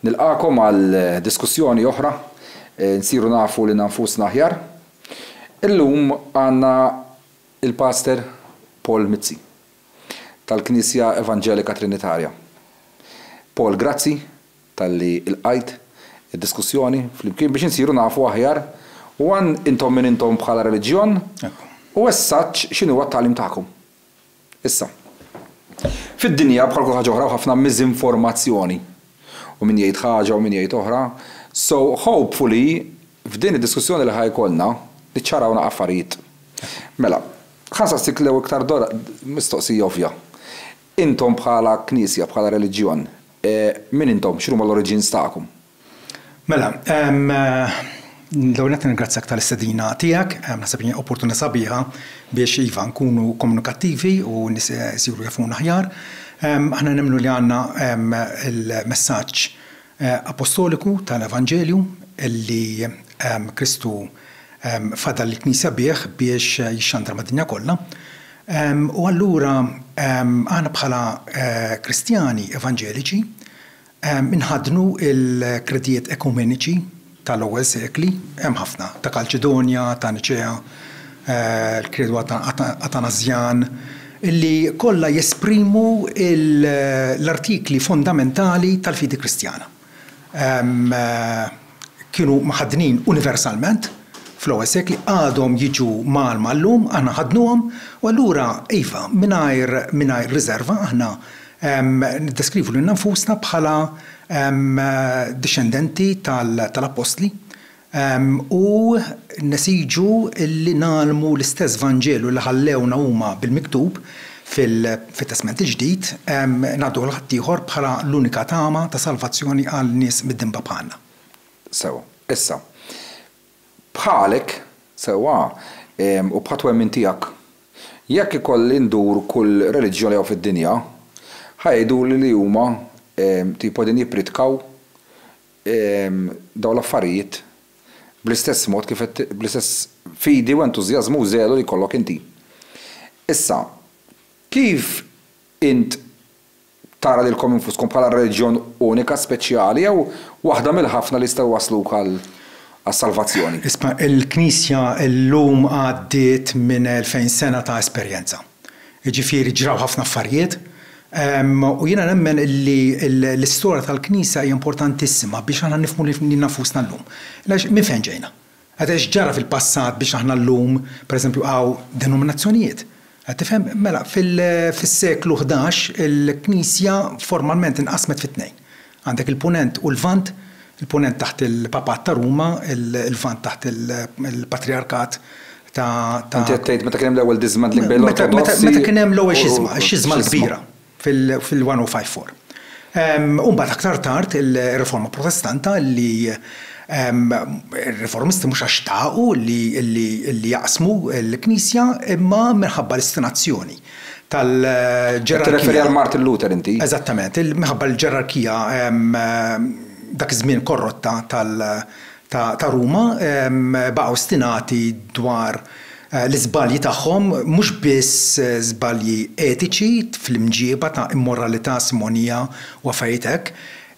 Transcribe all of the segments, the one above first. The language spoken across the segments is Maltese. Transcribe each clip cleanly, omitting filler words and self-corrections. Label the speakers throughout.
Speaker 1: Nilqakom għal diskussjoni oħra, nsiru nafu li nfusna aħjar. Illum għandna il-Pastor Paul Mizzi tal-Knisja Evangelika Trinitarja. Paul, grazzi tal-li il-qajt id-diskussjoni flimkien biex nsiru nafu aħjar u għan intom minn intom bħala reliġjon u essaċ x'inhu għat-tagħlim tagħkom. Issa. Fid-dinja bħal kull ħaġa oħra ħafna miżinformazzjoni. U min jgħid ħaġa u min jgħid oħra. So hopefully f'din id-diskussjoni li ħajkolna niċċarawna affarijiet. Mela, ħansaqsik l iktar dora mistoqsija ovvja. Intom bħala knisja, bħala reliġjon, min intom, x'huma l-oriġins tagħkom?
Speaker 2: Mela, l-għonet ningrazzjak tal-istedina tiegħek, naħseb hija opportunità sabiħa biex iva nkunu komunikattivi u nisiru jafuna aħjar. Aħna nemmnu li għandna il-messaġġ apostoliku tal-Evanġelju illi Kristu fadal l-Knisja biex jixxandra mad-dinja kollha. U allura aħna bħala Kristjani Evanġeliċi inħadnu il-kredijiet ekumeniċi tal-ewwel sekli, hemm ħafna ta' Kalċedonja, ta' Niċea, l-kredu Atanazjan, illi kollha jesprimu l-artikli fondamentali tal-fidi Kristjana. Kienu maħadnin universalment fl-ewwel sekli għadhom jiġu mal-mallum, aħna ħadnuhom u allura iva mingħajr riserva aħna niddeskrivu lil nfusna bħala discendenti tal-apostli u nesiġu illi nagħmlu l-istess Vanġelu li ħallewna huma bil-miktub fil-Testament il-ġdid ngħaddu l-ħadd ieħor bħala l-unika tama ta' salvazzjoni għal nies mid-dinba bħalna.
Speaker 1: Sewa, issa. Bħalek sewa u bħat wemmin tiegħek. Jekk ikolli ndur kull reliġjoni jew fid-dinja, ħajdu li huma tipo din jippritkaw daw l-affarijiet bl-istess mod kif bl-istess fidi u entużjażmu u żelu li jkollok inti. Issa, kif int tara lilkom infuskom bħala reliġjon unika speċjali jew waħda mill-ħafna li jistgħu wasluk għas-salvazzjoni?
Speaker 2: Isma' il-Knisja llum għaddiet minn 2000 sena ta' esperjenza. Jiġifieri ġraw ħafna affarijiet. U jiena nemmen li l-istorja tal-Knisja hija importantissima biex aħna nifhmu li nafusna llum. Minn fejn ġejna? Għadex ġara fil-passat biex aħna llum, pereżempju hawn denominazzjonijiet. Qed tifhem mela fis-seklu 11 il-Knisja formalment inqasmet fit-tnejn. Għandek il-punent u l-vant, il-punent taħt il-Papat ta' Ruma, il-vant taħt il-Patriarkat ta'
Speaker 1: Inti qed tgħid meta kien hemm l-ewwel dismantling bejn l-Ortodossi.
Speaker 2: Meta kien hemm l-ewwel xizma l-kbira fil-1054. Mbagħad aktar tard il-Riforma Protestanta li il-Reformisti mhux għax taqgħu li jaqsmu l-Knisja imma minħabba l-istinazzjoni tal-ġerarkija.
Speaker 1: Tirreferi għal Martin Luther inti?
Speaker 2: Eżattament, minħabba l-ġerarkija dak iż-żmien korrotta ta' Ruma baqgħu ostinati dwar l-iżbalji tagħhom mhux biss żbalji etiċi fl-imġieba ta' immoralità simonija u affarijiet hekk,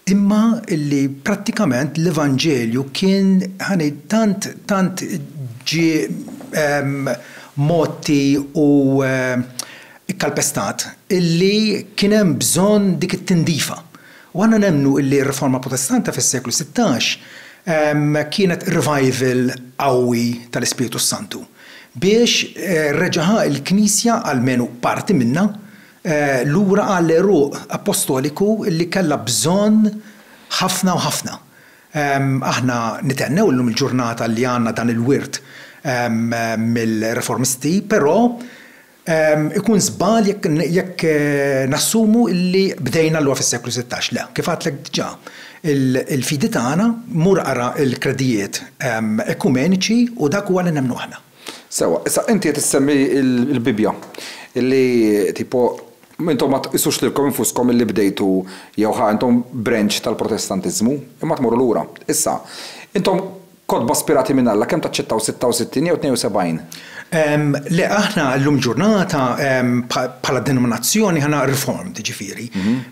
Speaker 2: imma li prattikament l-Evanġelju kien tant ġie motti u ikkalpestat illi kien hemm bżonn dik it-tindifa. U għandna nemmnu illi r-Riforma Protestanta fis-seklu 16 kienet revival qawwi tal-Ispiritu Santu biex reġaħa il-Knisja għalmenu parti minna lura għall-eruq apostoliku li kellha bżonn ħafna u ħafna. Aħna nitennew llum il-ġurnata li għandna dan il-wirt mill-Reformisti, però ikun żbal jekk nassumu li bdejna l-għu fis-seklu 16. Le, kif għadlek diġà il-fidi tagħna mur ara l-kredijiet ekumeniċi u dak huwa li nemmnu aħna.
Speaker 1: Sewa, issa inti qed issemmi l-Bibja illi tipo intom ma tqisux lilkom infuskom illi bdejtu jew intom branch tal-Protestantiżmu imma tmorru lura. Issa, intom kotba spirati minn Alla kemm taċċettaw 66 jew 72?
Speaker 2: Le aħna l-lum ġurnata bħala denominazzjoni ħana reformed ġifieri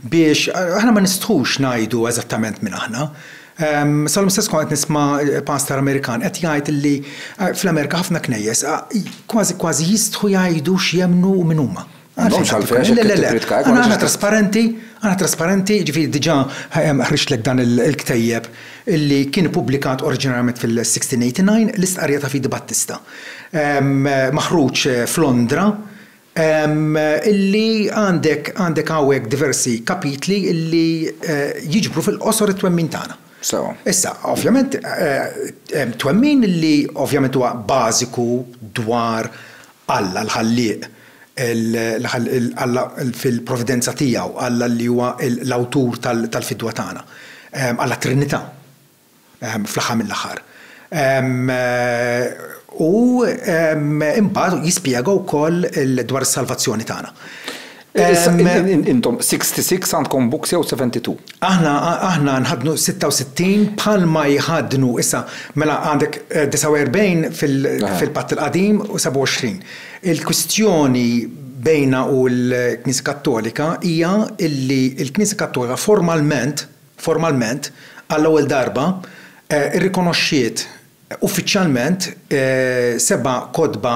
Speaker 2: biex aħna ma nistħux ngħidu eżattament minn aħna. Sal-mistess kont nisma' pastor Amerikan qed jgħid li fl-Amerika ħafna knejjes kważi jistħu jgħidu x'jemnu minn huma. Aħna trasparenti, ġifieri diġà ħriġlek dan il-ktejjeb illi kien ippubblikat oriġinarjament fil-1689 l-istqarrija ta' Fidi Battista. Maħruġ f'Londra illi għandek hawnhekk diversi kapitli illi jiġbru fil-qosor it-twemmin tagħna. Issa, ovvjament, twemmin illi ovvjament huwa bażiku dwar Alla l-ħallieq fil-providenza tiegħu, Alla li huwa l-awtur tal-fidwa tagħna, Alla Trinità fl-aħħar mill-aħħar. U imbagħad jispjega wkoll dwar is-salvazzjoni tagħna.
Speaker 1: Intom 66 għandkom books jew 72?
Speaker 2: Aħna nħadnu 66 bħalma jħadnu issa mela għandek 49 fil-patt il-qadim u 27. Il-kwistjoni bejna u l-Knisja Kattolika hija illi l-Knisja Kattolika formalment għall-ewwel darba irrikonoxxiet uffiċjalment 7 kotba.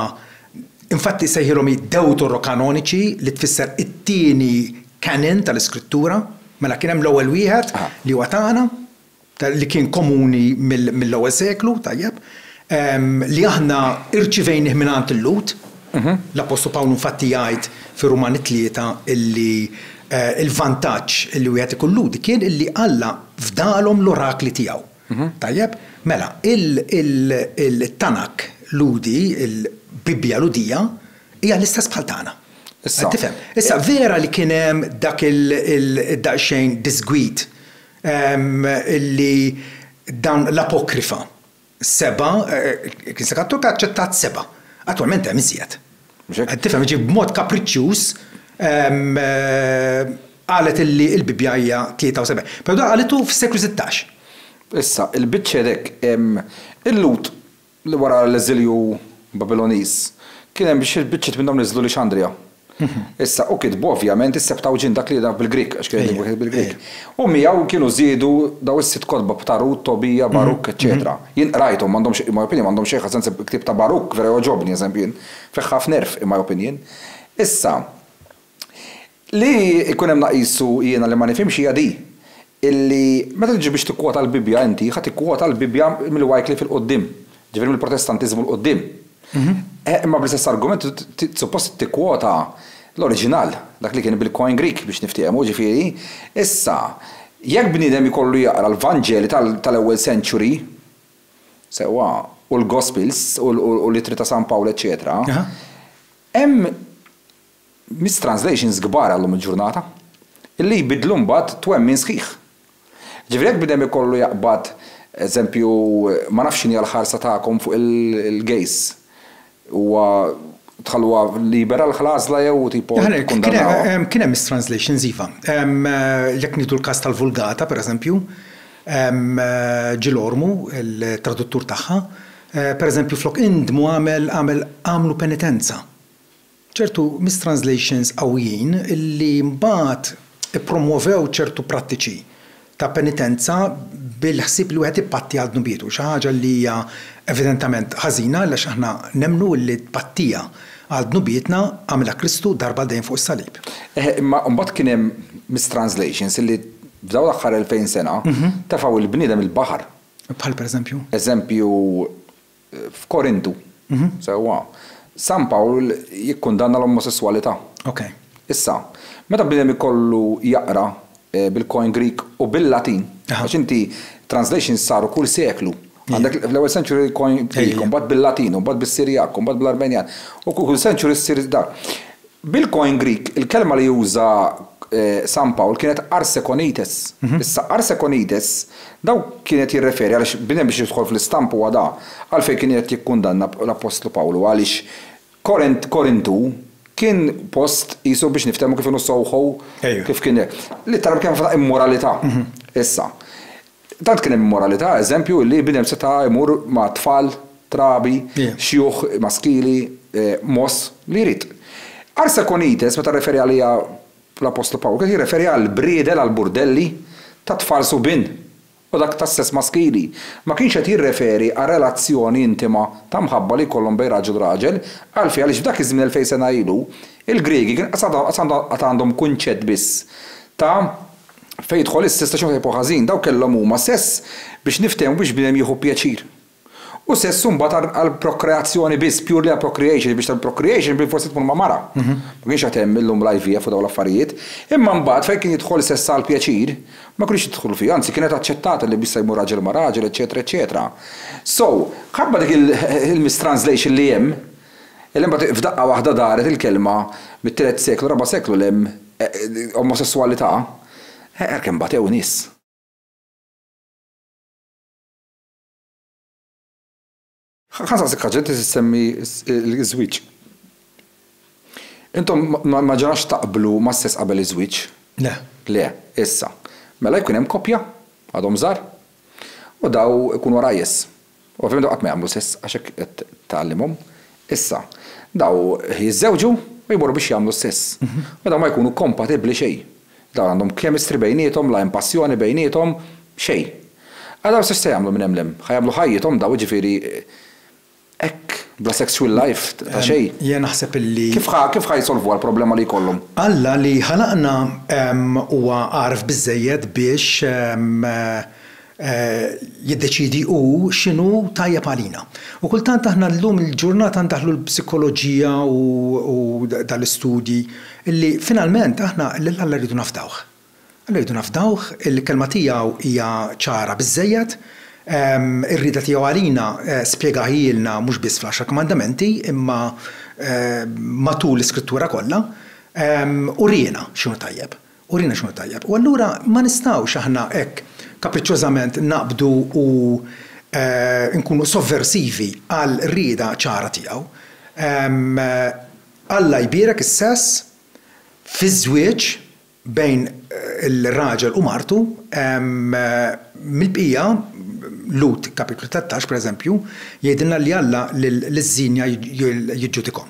Speaker 2: Infatti sejħilhom deuterokanoniċi li tfisser it-tieni canon tal-iskrittura, mela kien hemm l-ewwel wieħed li huwa tagħna li kien komuni mill-ewwel seklu, tajjeb, li aħna irċivejnih mingħand il-Lut. L-Apostolu Pawlu infatti jgħid fir-Rumani 3 illi il-vantaġġ li wieħed ikun ludi kien illi Alla fdalhom l-orakli tiegħu. Tajjeb, mela il-Tanak ludi, il-Bibbja ludija hija l-istess bħal tagħna. Issa vera li kien hemm dak il-daqsxejn disgwid illi dawn l-apokrifa 7 Knisja Kattolika aċċettat 7. Attualment hemm iżjed. Tifhem ġib b'mod kapriċċjuż qalet illi l-Bibbja hija 73. Però da qaletu fis-seklu 16.
Speaker 1: Issa, il-biċċedek il-Lut li wara l-eżilju Babiloniż kien hemm biex il-biċċiet minnhom niżlu Alexandria. Issa u kitbu ovvjament issebtaw ġin dak li bil-Grik għax kien bil-Grik. U miegħu kienu żiedu daw is-sitt kotba ta' Rut, Tobija, Baruk, eċetera. Jien rajthom m'għandhomx in my opinion m'għandhomx xejn ħażen ktieb ta' Baruk vera joġobni eżempju feħħaf nerf in my opinion. Issa li jkun hemm naqisu jiena li ma nifhimx hija di illi meta tiġi biex tikkwota l-Bibbja inti ħadd tikkwota l-Bibbja mill-Wycliffe il-qudiem, ġifieri mill-Protestantiżmu l-qudiem. Imma bl-istess argument suppost tikkwota l-oriġinal, dak li kien bil-Koine Greek biex niftiehmu ġifieri. Issa, jekk bniedem ikollu jaqra l-Vanġeli tal-ewwel century sewwa u l-Gospels u l-Littri ta' San Pawl eċetera, hemm mistranslations kbar għallum il-ġurnata illi jbidlu mbagħad twemmin sħiħ. Ġifieri jekk bniedem ikollu jaqbad eżempju ma nafx x'inhi l-ħarsa tagħkom fuq il-gejs huwa tħalluha libera l-ħlasla jew tipo
Speaker 2: kien hemm mistranslations iva. Jekk nieħdu l-każ tal-Vulgata pereżempju, Ġil Ormu, il-traduttur tagħha, pereżempju flok indmu għamlu penitenza. ċertu mistranslations qawwijin illi mbagħad ippromovew ċertu prattiċi ta' penitenza bil-ħsieb li wieħed ippatti għal dnubietu, xi ħaġa li hija evidentament ħażina għaliex aħna nemmnu li tpattija għal dnubietna għamilha Kristu darba dejjem fuq is-salib.
Speaker 1: Imma mbagħad kien hemm mistranslations illi b'daw l-aħħar 2000 sena tefgħu il-bniedem il-baħar.
Speaker 2: Bħal pereżempju?
Speaker 1: Eżempju f'Korintu. Sewwa. San Pawl jikkundanna l-omosessualità. Issa, meta bniedem ikollu jaqra bil-Koine Greek u bil-Latin, għax inti translations saru kull seklu. Għandek l-ewwel century Koine Greek, mbagħad bil-Latin, mbagħad bis-Sirjak, mbagħad bil-Armenjan, u kull century ssir dar. Bil-Koine Greek, il-kelma li juża San Pawl kienet arsekonites. Issa arsekonites daw kienet jirreferi għaliex bniem biex jidħol fl-istampu għada għalfejn kienet jikkundanna l-Apostlu Pawlu għaliex Korintu kien post jisu biex niftehmu kif inhu sowħu kif kien li tarab kemm fata immoralità. Issa. Tant kien hemm immoralità, eżempju li bniem seta' jmur ma' tfal, trabi, xjuħ maskili, mos li jrid. Arsakonites, meta referi għalija l-Apostol Pawl, kien jirreferi għal briedel għal burdelli ta' tfal subin u dak ta' stess maskili. Ma kienx qed jirreferi għal relazzjoni intima ta' mħabba li jkollhom bejn raġel u raġel, għalfejn għaliex f'dak iż-żmien 2000 sena ilu, il-Griegi kien qed għandhom kunċett biss ta' fejn jidħol is-sess ta' xi ħaġa ħażin, daw kellhom huma sess biex niftehmu biex bniem jieħu pjaċir. U sess mbagħad għal prokreazzjoni biss, purely għal procreation, biex tal-procreation bil forsi tkun ma' mara. Ma kienx qed hemm illum l-IVF u dawn l-affarijiet. Imma mbagħad fejn kien jidħol sess għal pjaċir, ma kienx jidħlu fih, anzi kienet aċċettata li bista jmur raġel ma' raġel, eċetera, eċetera. So, ħabba dik il-mistranslation li hemm, il-hemm f'daqqa waħda daret il-kelma mit-3 seklu, 4 seklu l-hemm omosessualità, kemm batew nies. ħansa sikkaġet tissemmi l-żwieġ. Intom ma ġarax taqblu ma stess qabel iż-żwieġ?
Speaker 2: Le.
Speaker 1: Le, issa. Mela jkun hemm koppja għadhom żgħar u daw ikunu rajjes. Ovvjament qatt ma jagħmlu sess għax hekk qed tgħallimhom. Issa, daw jiżżewġu u jmorru biex jagħmlu sess. U daw ma jkunu kompatibbli xejn. Daw għandhom chemistry bejniethom, la passjoni bejniethom, xejn. Għadaw se jagħmlu minn hemm ħajamlu ħajjithom daw ġifieri hekk bla sexual life ta' xejn.
Speaker 2: Jien naħseb illi
Speaker 1: kif ħajsolvu għall-problema li jkollhom?
Speaker 2: Alla li ħalaqna huwa għarf biżżejjed biex jiddeċidi hu x'inhu tajjeb għalina. U kultant aħna llum il-ġurnata ndaħlu l-psikoloġija u dal-istudji illi finalment aħna l-Alla rridu nafdawh. Rridu nafdawh, il-kelma tiegħu hija ċara biżżejjed. Ir-rida tiegħu għalina spjegaħilna mhux biss fl-10 komandamenti imma matul l-iskrittura kollha urina x'inhu tajjeb. Urina x'inhu tajjeb. U allura ma nistgħux aħna hekk kapriċċjużament naqbdu u nkunu sovversivi għal rida ċara tiegħu. Alla jbierek is-sess fiż-żwieġ bejn il-raġel u martu mill-bqija Lut kapitlu 13 pereżempju jgħidilna li Alla l-żinja jiġġudikhom.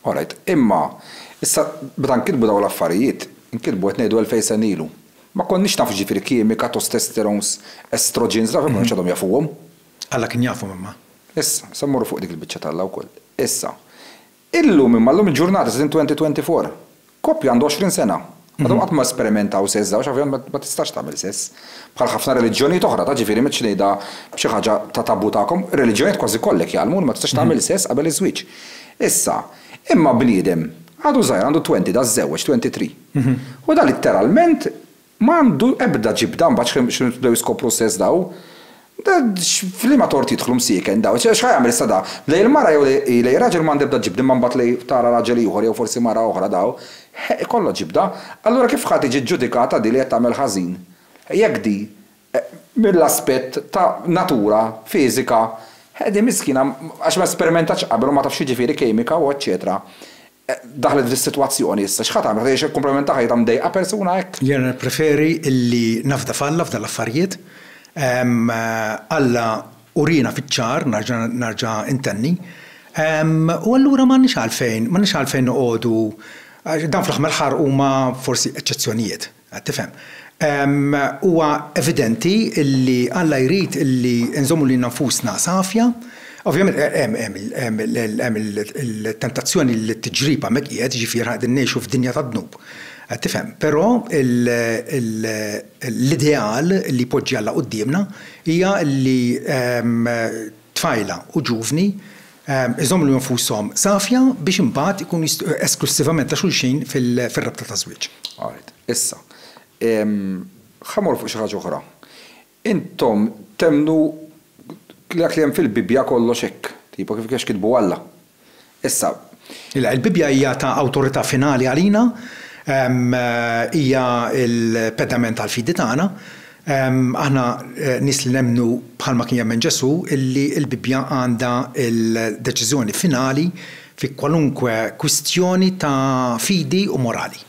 Speaker 2: Alright, imma issa meta nkitbu dawn l-affarijiet, nkitbu qed ngħidu 2000 sena ilu. Ma konniex nafu ġifieri kimika, testosterons, estrogens, nafhom mhux għadhom jafuhom. Alla kien jafhom imma. Issa, se mmorru fuq dik il-biċċa tal-Alla wkoll. Issa. Illum imma llum il-ġurnata sin 2024. Koppja għandu 20 sena. Għadhom qatt ma sperimentaw sess daw, x'ovvjament ma tistax tagħmel sess. Bħal ħafna reliġjonijiet oħra ta' ġifieri mhux ngħidha b'xi ħaġa ta' tabbu tagħkom, reliġjonijiet kważi kollek jgħalmu ma tistax tagħmel sess qabel iż-żwieġ. Issa, imma bniedem għadu żgħir għandu 20 da żewweġ 23. U da litteralment m'għandu ebda ġibda mbagħad x'bdew jiskopru sess daw. F'liema torti jidħlu msieken daw, x'ħajjagħmel issa da? Lej il-mara jew lej raġel m'għandu ebda ġibda imma mbagħad lej tara raġel ieħor jew forsi mara oħra daw. Kollha ġibda, allura kif ħadd tiġi ġġudikata di li qed tagħmel ħażin? Jekk di mill-aspett ta' natura, fiżika, di miskina għax ma sperimentax qabel u ma tafx jiġifieri kimika u eċċetera. Daħlet fis-sitwazzjoni issa x'ħadd tagħmel ħadd komplementa ħajta mdejqa persuna hekk. Jien preferi illi nafda falla f'dan l-affarijiet. Alla urina fiċ-ċar narġa' intenni. U allura m'għandniex għalfejn noqogħdu dan fl-aħħar ħar huma forsi eċċezzjonijiet, tifhem. Huwa evidenti illi Alla jrid illi nżommu lil nfusna safja. Ovvjament hemm il-tentazzjoni li tiġrib hemmhekk qiegħed ġifier qegħdin ngħixu f'dinja ta' dnub. Tifhem, però l-ideal li poġġi Alla qudiemna hija li tfajla u ġuvni iżommu nfushom safja biex imbagħad ikunu esklusivament ta' xulxin fir-rabta ta' żwieġ. Issa, ħamor fuq xi ħaġa oħra. Intom temnu li hemm fil-Bibja kollox hekk, tipo kif kitbu Alla. Issa. Il-Bibja hija ta' awtorità finali għalina, hija l-pedament tal-fidi tagħna. Aħna nies li nemnu bħalma kien jemmen Ġesu illi l-Bibja għandha il-deċiżjoni finali fi kwalunkwe kwistjoni ta' fidi u morali.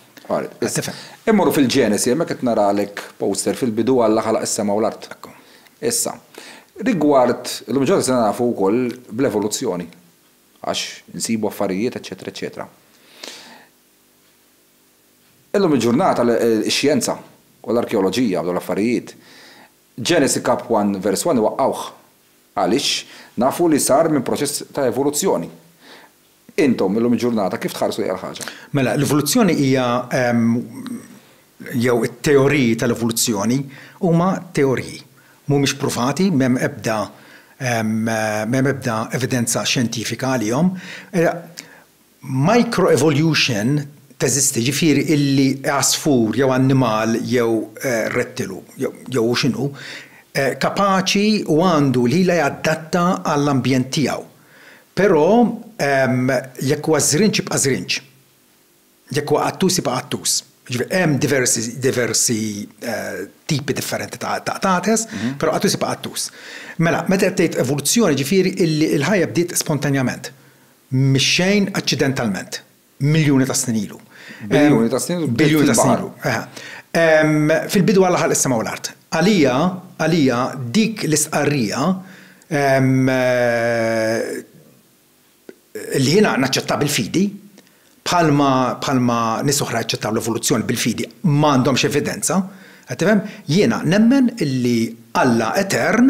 Speaker 2: Immorru fil-Ġenesi, hemmhekk qed naralek poster fil-bidu Alla ħalaq is-sema u l-art. Issa, rigward l-ġodda se nafu wkoll bl-evoluzzjoni.
Speaker 1: għax nsibu affarijiet, eċetera, eċetera. Illum il-ġurnata l-xjenza u l-arkeoloġija u l-affarijiet Genesis Cap 1 vers 1 waqqawh għaliex nafu li sar minn proċess ta' evoluzzjoni. Intom illum il-ġurnata kif tħarsu hija l-ħaġa?
Speaker 2: Mela, l-evoluzzjoni hija jew it-teoriji tal-evoluzzjoni huma teoriji. Mhumiex provati, m'hemm ebda evidenza xjentifika għalihom. Microevolution teżisti ġifieri illi għasfur jew annimal jew rettilu jew x'inhu kapaċi u għandu li la jaddatta għall-ambjent tiegħu. Però jekk huwa żrinċ jibqa' żrinċ. Jekk huwa qattus jibqa' qattus. Hemm diversi tipi differenti ta' qtates, però qattus jibqa' qattus. Mela, meta tgħid evoluzzjoni ġifieri illi l-ħajja bdiet spontanjament, mix-xejn aċċidentalment, miljuni ta' snin ilu.
Speaker 1: Biljuni ta' snin
Speaker 2: Biljuni ta' snin ilu. Fil-bidu Alla ħalaq is-sema u l-art. Għalija dik l-istqarrija li jiena naċċetta bil-fidi, bħalma nies oħra jaċċettaw l-evoluzzjoni bil-fidi m'għandhomx evidenza, tifhem? Jiena nemmen illi Alla etern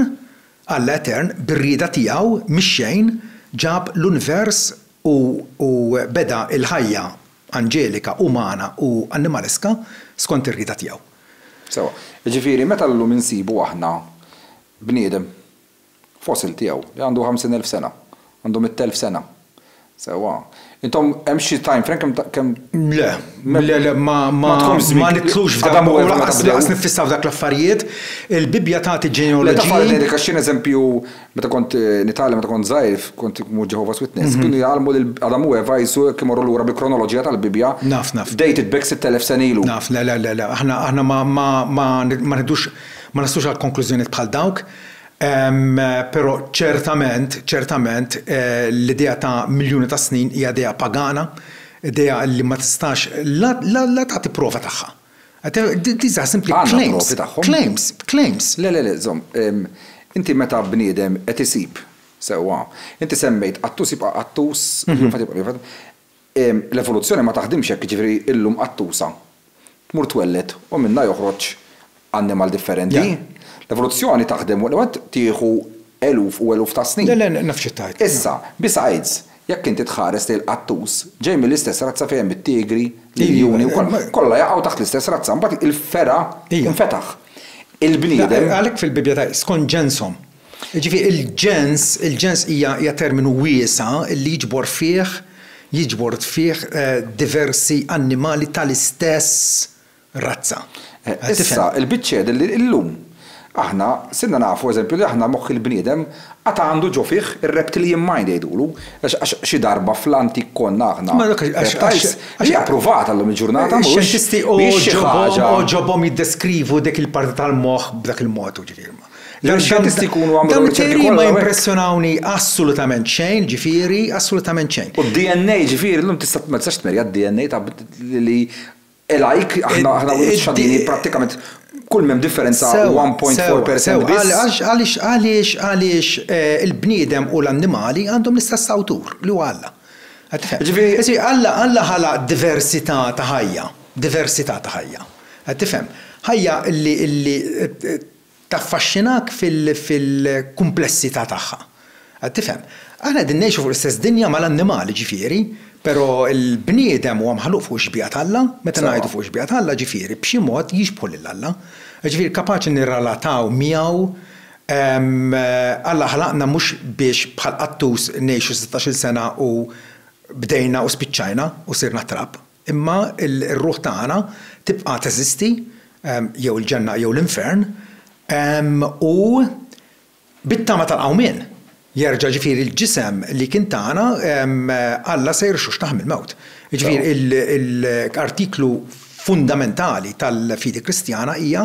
Speaker 2: bir-rieda tiegħu mix-xejn ġab l-univers u beda il-ħajja anġelika, umana u annimaliska skont ir-rieda tiegħu.
Speaker 1: Sewa, ġifieri meta llum insibu aħna bniedem fossil tiegħu li għandu 50,000 sena, għandu 100,000 sena. Sewa. Intom hemm xi time frame kemm
Speaker 2: Le, ma nitlux f'dak u laqas nifissaw dak l-affarijiet. Il-Bibja tagħti ġenealoġija.
Speaker 1: Dik għax eżempju meta kont nitgħallem meta kont żgħir kont imur Jehovah's Witness, kienu jgħallmu lil Adam u Eva jsu jekk imorru lura bil-kronoloġija tal-Bibja.
Speaker 2: Naf.
Speaker 1: Dated back 6,000 sena ilu.
Speaker 2: Naf, le. Aħna ma nistux għal konklużjonijiet bħal dawk. Però ċertament l-idea ta' miljuni ta' snin hija idea pagana, idea li ma tistax la tagħti prova tagħha. These are simply claims.
Speaker 1: Le, żomm, inti meta bniedem qed isib sewwa. Inti semmejt qattus jibqa' qattus, l-evoluzzjoni ma taħdimx hekk ġifieri illum qattusa. Tmur twellet u minnha joħroġ annimal differenti. L-evoluzzjoni taħdem waqt tieħu eluf u eluf ta' snin.
Speaker 2: Le, nafx tajt.
Speaker 1: Issa, besides, jekk inti tħares lil qattus, ġej mill-istess razza fejn it-tigri, l-juni kollha jaqgħu taħt l-istess razza, mbagħad il-fera infetaħ. Il-bniedem.
Speaker 2: Għalhekk fil-Bibja ta' skont ġenshom. Ġifieri il-ġens hija terminu wiesa li jiġbor fih diversi annimali tal-istess razza.
Speaker 1: Issa, il-biċċed illum aħna sinna nafu eżempju li aħna moħħ il-bniedem għata għandu ġo fih ir-reptilian mind jgħidulu għax xi darba fl-antik konna aħna. Għax approvata llum il-ġurnata mhux.
Speaker 2: Xjentisti ġobhom jiddeskrivu dik il-parti tal-moħħ b'dak il-mod ġifieri.
Speaker 1: Xjentisti jkunu għamlu
Speaker 2: dawn it-teoriji ma jimpressjonawni assolutament xejn, ġifieri, assolutament xejn.
Speaker 1: U d-DNA ġifieri llum tista' ma tistax tmerja d-DNA ta' li elajk aħna xadini prattikament kull mem differenza 1.4% biss.
Speaker 2: Għaliex il-bniedem u l-annimali għandhom l-istess awtur li huwa Alla. Alla ħala diversità ta' ħajja. Qed tifhem? Ħajja li taffaxxinak fil-kumplessità tagħha. Qed tifhem? Aħna qegħdin ngħixu fuq l-istess dinja mal-annimali ġifieri. Pero il-bniedem huwa mħalluq fuq xbijat Alla, meta ngħidu fuq xbijat Alla ġifieri b'xi mod jixbħu lil Alla. Ġifieri kapaċi nirrelataw miegħu Alla ħalaqna mhux biex bħal qattus ngħixu 16-il sena u bdejna u spiċċajna u sirna trab. Imma r-ruħ tagħna tibqa' teżisti jew il-ġenna jew l-infern u bit-tama tal-qawmien. Jerġa' ġifieri l-ġisem li kien tagħna Alla se jirxux taħt il-mewt. Ġifieri l-artiklu fundamentali tal-fidi Kristjana hija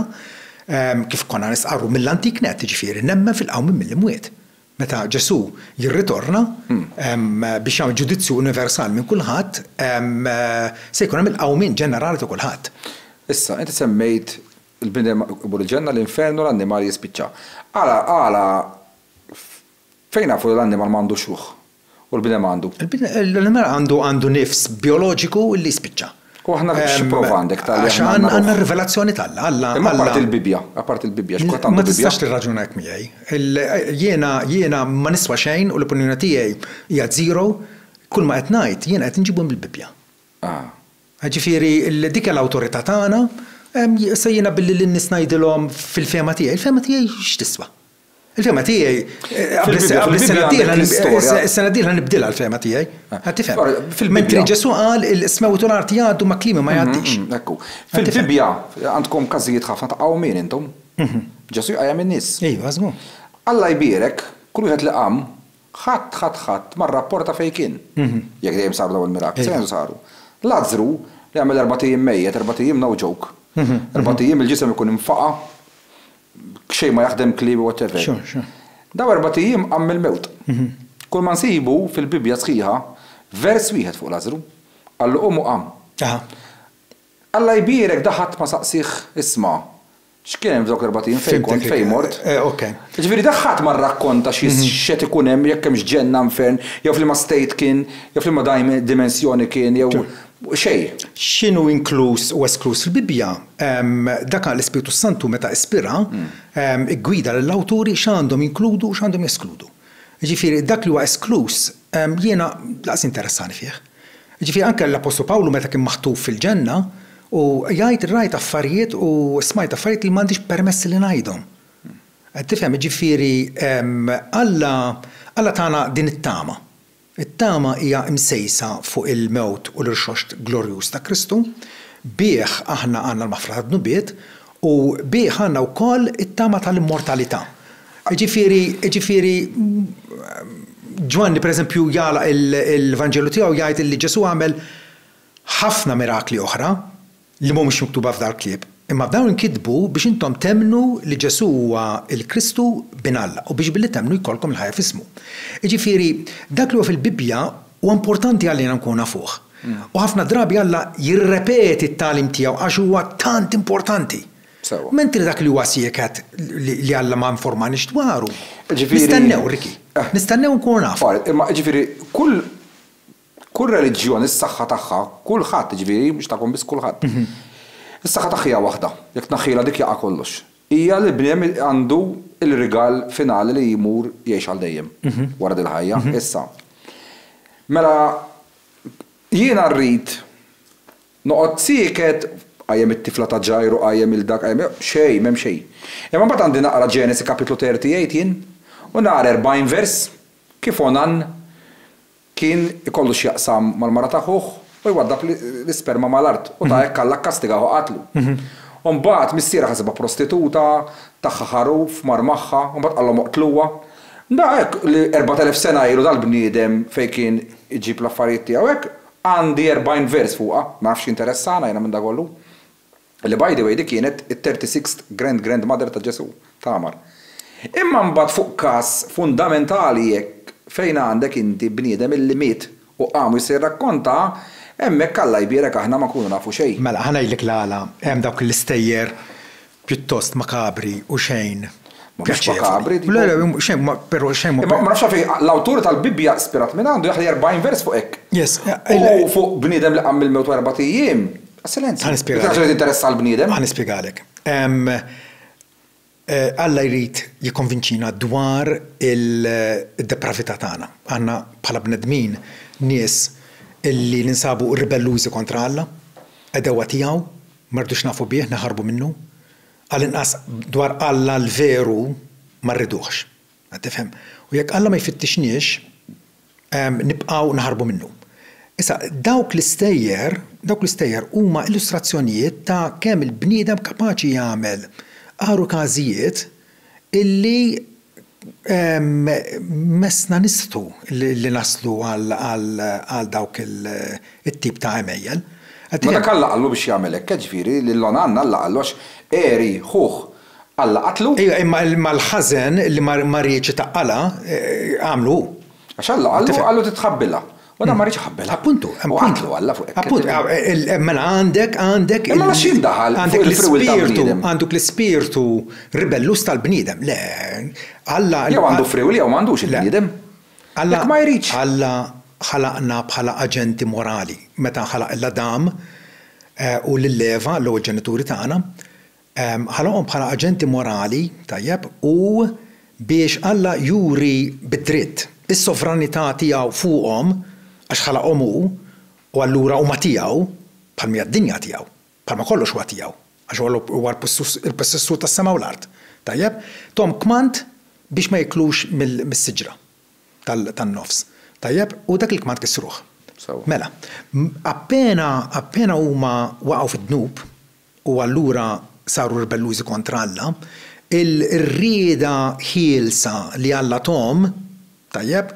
Speaker 2: kif konna nisqarru mill-antik net, ġifieri nemmen fil-qawmien mill-imwiet. Meta Ġesu jirritorna biex jagħmel ġudizzju universali minn kulħadd se jkun hemm il-qawmien ġenerali ta' kulħadd.
Speaker 1: Issa, inti semmejt il-bnedem u l-ġenna, l-infernu, l-annimali jispiċċa. Għala fejn nafu l-annimal m'għandux ruħ U l-bnedem għandu.
Speaker 2: L-animal għandu nifs bioloġiku li spiċċa.
Speaker 1: U aħna x'prova għandek tal-li
Speaker 2: għandna rivelazzjoni tal-Alla.
Speaker 1: Imma apart il-Bibja, x'kont għandu
Speaker 2: ma
Speaker 1: Bibja.
Speaker 2: tistax tirraġuna hekk miegħi. Jiena ma niswa xejn u l-opinjoni tiegħi hija zero, kull ma qed ngħid jiena qed inġibhom bil-Bibja. Ġifieri dik l-awtorità tagħna se jiena billi lin-nies ngħidilhom fil-fema tiegħi, il-fema tiegħi x'tiswa. Il-fema tiegħi is-sena d-dieħla nibdilha l-fema tiegħi. Tifhem. Mentri Ġesu qal il-smewtu l-arti jgħaddu ma klimi ma jgħaddix.
Speaker 1: Ekku. Fil-Bibja għandkom każijiet ħafna ta' qawmien intom. Ġesu jqajjem in-nies.
Speaker 2: Ejwa, żgur.
Speaker 1: Alla jbierek, kull wieħed li qam, ħadd ma rrapporta fejn kien. Jekk dejjem saru dawn il-mirakli, se saru. Lażru li għamel 4 tiem mejjed, 4 tiem no joke. 4 tiem il-ġisem ikun infaqa' xej ma jaħdem klibi whatever. Daw 4 tiem qam il-mewt. Kull ma nsibu fil-Bibja sħiħa vers wieħed fuq Lażru, qallu qum u qam. Alla jbierek daħat ma saqsih isma' x'kien hemm f'dawk 4 tiem fejn kont fejn mort. Ġifieri daħħat ma rrakkonta x'qed ikun hemm jekk hemmx ġenna infern, jew f'liema state kien, jew f'liema dimensjoni kien, jew xejn.
Speaker 2: X'inhu inkluż u esklus fil-Bibja? Dak l-Ispiritu Santu meta ispira iggwida lill-awturi x'għandhom inkludu u x'għandhom jeskludu. Ġifieri dak li huwa esklus jiena laqs interessani fih. Ġifieri anke l-Apostolu Pawlu meta kien maħtuf fil-ġenna u jgħid rajt affarijiet u smajt affarijiet li m'għandix permess li ngħidhom. Tifhem, ġifieri Alla tagħna din it-tama. It-tama hija msejsa fuq il-mewt u l-irxoxt glorjuż ta' Kristu, bih aħna għandna l-maħfra tad-nubiet u bih għandna wkoll it-tama tal-immortalità. Ġifieri Ġwanni pereżempju jagħlaq il-Vanġelu tiegħu jgħid li Ġesu għamel ħafna mirakli oħra li mhumiex miktuba f'dal klieb. Imma f'dawn inkitbu biex intom temnu li Ġesu huwa l-Kristu bin Alla u biex billi temnu jkollkom il-ħajja f'ismu. Ġifieri dak li huwa fil-Bibja huwa importanti għalina nkun nafuh. U ħafna drabi Alla jirrepeti t-tagħlim tiegħu għax huwa tant importanti. Mentri dak li huwa sieket li Alla ma informanix dwaru. Nistennew Riki. Nistennew nkunu nafu.
Speaker 1: Imma ġifieri kull reliġjoni s-saħħa tagħha, kulħadd ġifieri mhux tagħkom biss kulħadd. Is-saħħa tagħha waħda, jekk naħħilha dik jaqa' kollox. Hija li bniem għandu il-rigal finali li jmur jgħix għal dejjem wara dil-ħajja. Issa. Mela jiena rrid noqgħod sieket qajjem it-tifla ta' Ġajru, qajjem il-dak, qajjem xejn, m'hemm xejn. Imma mbagħad għandi naqra Ġenesi kapitlu 38 jien u naqra 40 vers kif Onan kien ikollu x'jaqsam mal-mara ta' ħuħ u jwaddab l-isperma mal-art u ta' hekk Alla kkastiga u qatlu. U mbagħad missiera ħasibha prostituta, tagħha ħaruf marmaħħa, u mbagħad qallhom oqtluha. Da hekk li 4000 sena ilu dal-bniedem fejn kien iġib l-affarijiet tiegħu hekk għandi 40 vers fuqha, ma nafx interessana jiena minn dak kollu. Li by the way dik kienet it-36th grandmother ta' Ġesu, Tamar. Imma mbagħad fuq każ fundamentali hekk fejn għandek inti bniedem illi miet u qamu jsir rakkonta hemmhekk Alla jbierek aħna ma nkunu nafu xejn.
Speaker 2: Mela ħanajlek l-għala hemm dawk l-istejjer pjuttost makabri u xejn.
Speaker 1: Mhux makabri.
Speaker 2: Xejn però xejn
Speaker 1: ma nafx fejn l-awtur tal-Bibja ispirat minn għandu jaħli 40 vers fuq hekk.
Speaker 2: Yes.
Speaker 1: U fuq bniedem li qam il-mewt 4 ijiem. Essellenza. Ħanispjegalek. Interessa l-bniedem.
Speaker 2: Ħanispjegalek. Alla jrid jikkonvinċina dwar il-depravità tagħna. Għandna bħala bnedmin nies illi ninsabu ribellużi kontra Alla, edewa tiegħu, mardux nafu bih, naħarbu minnu, għal-inqas dwar Alla l-veru ma rridux. Tifhem? U jekk Alla ma jfittixniex, nibqgħu naħarbu minnu. Issa dawk l-istejjer huma illustrazzjonijiet ta' kemm il-bniedem kapaċi jagħmel għaru każijiet illi mesna nistu li naslu għal dawk il-tip ta' emejjel.
Speaker 1: Ma dak Alla qallu biex jagħmel hekk, ġifieri li l-Onan Alla qallu għax eri ħuħ Alla qatlu.
Speaker 2: Imma l-ħażen li ma rridx taqala għamlu.
Speaker 1: Għax Alla qallu titħabbilha. U da ma rridx ħabbelha.
Speaker 2: Appuntu.
Speaker 1: Għatlu Alla fuq hekk.
Speaker 2: Appuntu. Mela għandek
Speaker 1: imma ma xi daħal
Speaker 2: għandek l-ispirtu ribellus tal-bniedem. Le, Alla
Speaker 1: jew għandu friwil jew m'għandux il-bniedem. Jekk ma jridx.
Speaker 2: Alla ħalaqna bħala aġenti morali. Meta ħalaq l-Adam u l-Leva, l-ewwel ġenituri tagħna, ħalaqhom bħala aġenti morali, tajjeb, u biex Alla juri bid-dritt is-sovranità tiegħu fuqhom għax ħalaqhom hu u allura huma tiegħu bħalma d-dinja tiegħu, bħalma kollox huwa tiegħu, għax huwa l-possessur tas-sema u l-art. Tajjeb, tom kmand biex ma jiklux mis-siġra tan-nofs. Tajjeb, u dak il-kmand kissruh. Mela, appena huma waqgħu fid-dnub u allura saru ribellużi kontra Alla, il-rieda ħielsa li Alla tom, tajjeb,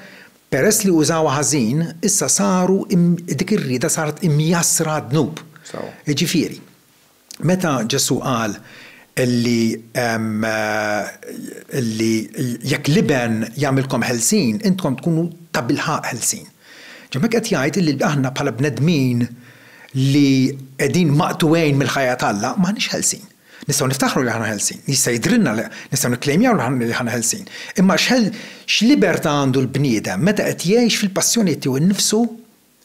Speaker 2: peress li użawha ħażin, issa saru dik ir-rieda saret imjassra dnub. Ġifieri, meta Ġesu qal illi jekk liben jagħmilkom ħelsin, intkom tkunu ta' bilħaq ħelsin. Ġemek qed jgħid illi aħna bħala bnedmin li qegħdin maqtuwejn mill-ħajja Alla m'aħniex ħelsin. Nistgħu niftaħru li ħana ħelsin, jista' jidrilna li nistgħu nikklejmjaw li ħana ħelsin. Imma x'libertà għandu l-bniedem meta qed jgħix fil-passjoni tiegħu innifsu,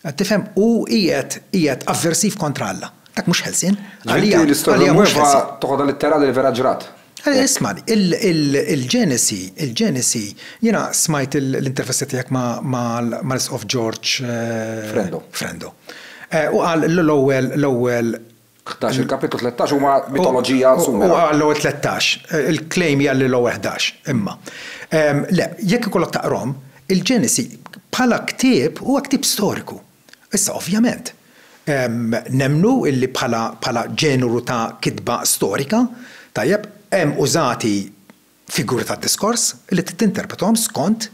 Speaker 2: qed tifhem, u qiegħed avversiv kontra Alla. Dak mhux ħelsin.
Speaker 1: Għalija mhux toħodha litterali li vera ġrat.
Speaker 2: Ismani, il-Ġenesi, jiena smajt l-intervista tiegħek ma' of George Frendo. U qal l-ewwel
Speaker 1: 11 il-kapitlu 13 huma mitoloġija sumera.
Speaker 2: L-ewwel 13, il-claim hija l-ewwel 11 imma. Le, jekk ikollok taqrom, il-Ġenesi bħala ktieb huwa ktieb storiku. Issa ovvjament nemnu illi bħala ġeneru ta' kitba storika, tajjeb, hemm użati figuri ta' diskors li tinterpretom skont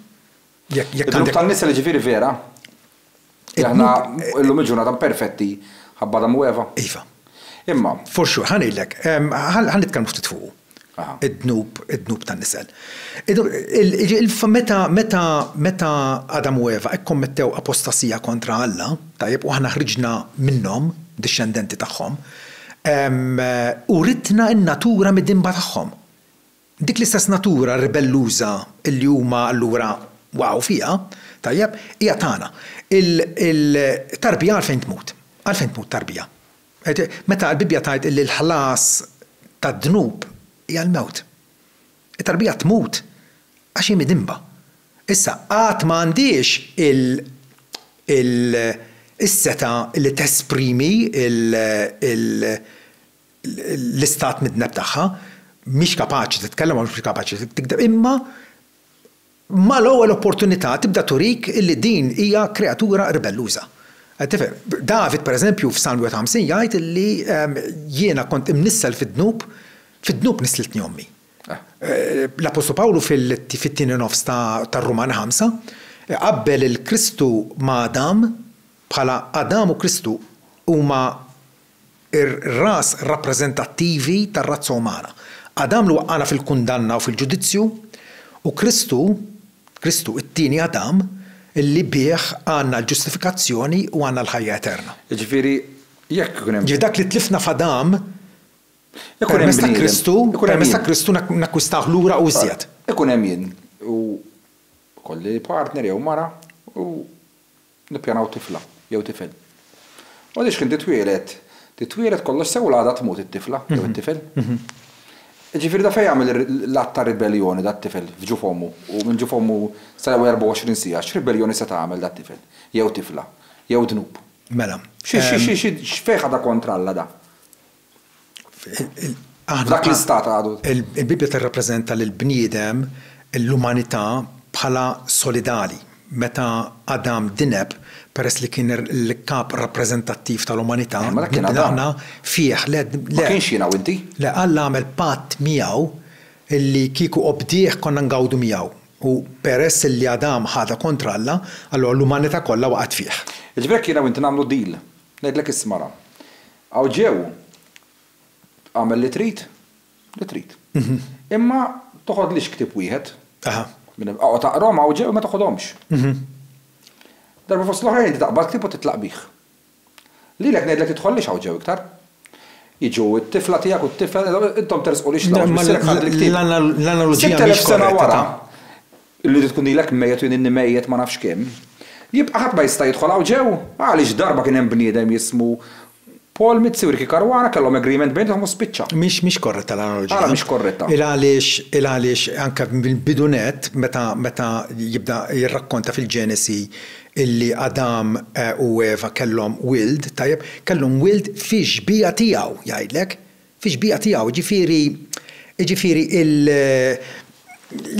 Speaker 2: jekk
Speaker 1: għandek tan-nies li ġifieri vera. Aħna llum il-ġurnata perfetti ħabba Adam u Eva.
Speaker 2: Iva.
Speaker 1: Imma.
Speaker 2: For sure, ħanejlek, ħanitkellmu ftit fuq. Id-dnub tan-nisel. Meta Adam u Eva ikkommettew apostasija kontra Alla, tajjeb, u aħna ħriġna minnhom, dixxendenti tagħhom, u ritna n-natura mid-dimba tagħhom. Dik l-istess natura ribelluża li huma allura waqgħu fiha, tajjeb, hija tagħna. Il-tarbija għalfejn tmut. Għalfejn tmut tarbija. Meta l-Bibja tgħid li l-ħlas tad-dnub hija l-mewt. It-tarbija tmut għax hi midimba. Issa qatt m'għandix is-seta li tesprimi l-istat midneb tagħha, mhix kapaċi titkellem u mhux kapaċi tikdeb, imma mal-ewwel opportunità tibda turik illi din hija kreatura ribelluża. David pereżempju f'Salm 50 jgħid illi jiena kont imnissel fid-dnub nislitni ommi. L-Apostol Pawlu fit-tieni nofs tar-Ruman 5 qabbel il-Kristu ma' Adam bħala Adam u Kristu huma ir-ras rappreżentattivi tar-razza umana. Adam li waqqana fil-kundanna u fil-ġudizzju u Kristu it-tieni Adam illi bih għandna l-ġustifikazzjoni u għandna l-ħajja eterna.
Speaker 1: Jiġifieri jekk ikun hemm.
Speaker 2: Dak li tlifna f'Adam permezz ta' Kristu nakkwistaw lura u żjed.
Speaker 1: Ikun hemm jien u kolli partner jew mara u nippjanaw tifla jew tifel. U għaliex kien titwielet kollox sew l-għada tmut it-tifla jew it-tifel. Ġifieri da fejn jagħmel l-att ta' ribellioni dat-tifel f'ġuf ommu u minn ġuf ommu sa 24 siegħa x'ribellioni se tagħmel dat-tifel jew tifla jew dnub.
Speaker 2: Mela.
Speaker 1: X'fejn ħadha kontra Alla da? Dak l-istat għadu.
Speaker 2: Il-Bibja tirrappreżenta lill-bniedem l-umanità bħala solidali. Meta Adam dineb peress li kien l-kap rappreżentattiv tal-umanità, aħna fih le
Speaker 1: kienx jiena u inti?
Speaker 2: Le Alla għamel patt miegħu illi kieku qobdih konna ngawdu miegħu. U peress li Adam ħada kontra Alla, allura l-umanità kollha waqgħet fih.
Speaker 1: Jiġifieri jiena u inti nagħmlu deal. Ngħidlek ismara. Aw ġew għamel li trid. Imma toħodlix ktib wieħed. Taqrom għaw ġew ma toħodhomx. Darba fost l-oħrajn taqbad ktib u titlaq bih. Lilek ngħidlek tidħollix għaw ġew iktar. Jiġu t-tifla tiegħek u t-tifel intom tersqu lix l-għaw.
Speaker 2: L-analogija mhix korretta.
Speaker 1: illi tkun ilek mejjet u inni mejjet ma nafx kemm. Jibqa' ħadd ma jista' jidħol hawn ġew, għaliex darba kien hemm bniedem jismu Paul Mizzi u Ricky Caruana kellhom agreement bejnhom u spiċċa.
Speaker 2: Mhix korretta l-analogija.
Speaker 1: Għala mhix korretta.
Speaker 2: Il-għaliex anke bil-bidunet meta jibda jirrakkonta fil-Ġenesi illi Adam u Eva kellhom wild, tajjeb, kellhom wild fi xbija tiegħu jgħidlek, fi xbija tiegħu, ġifieri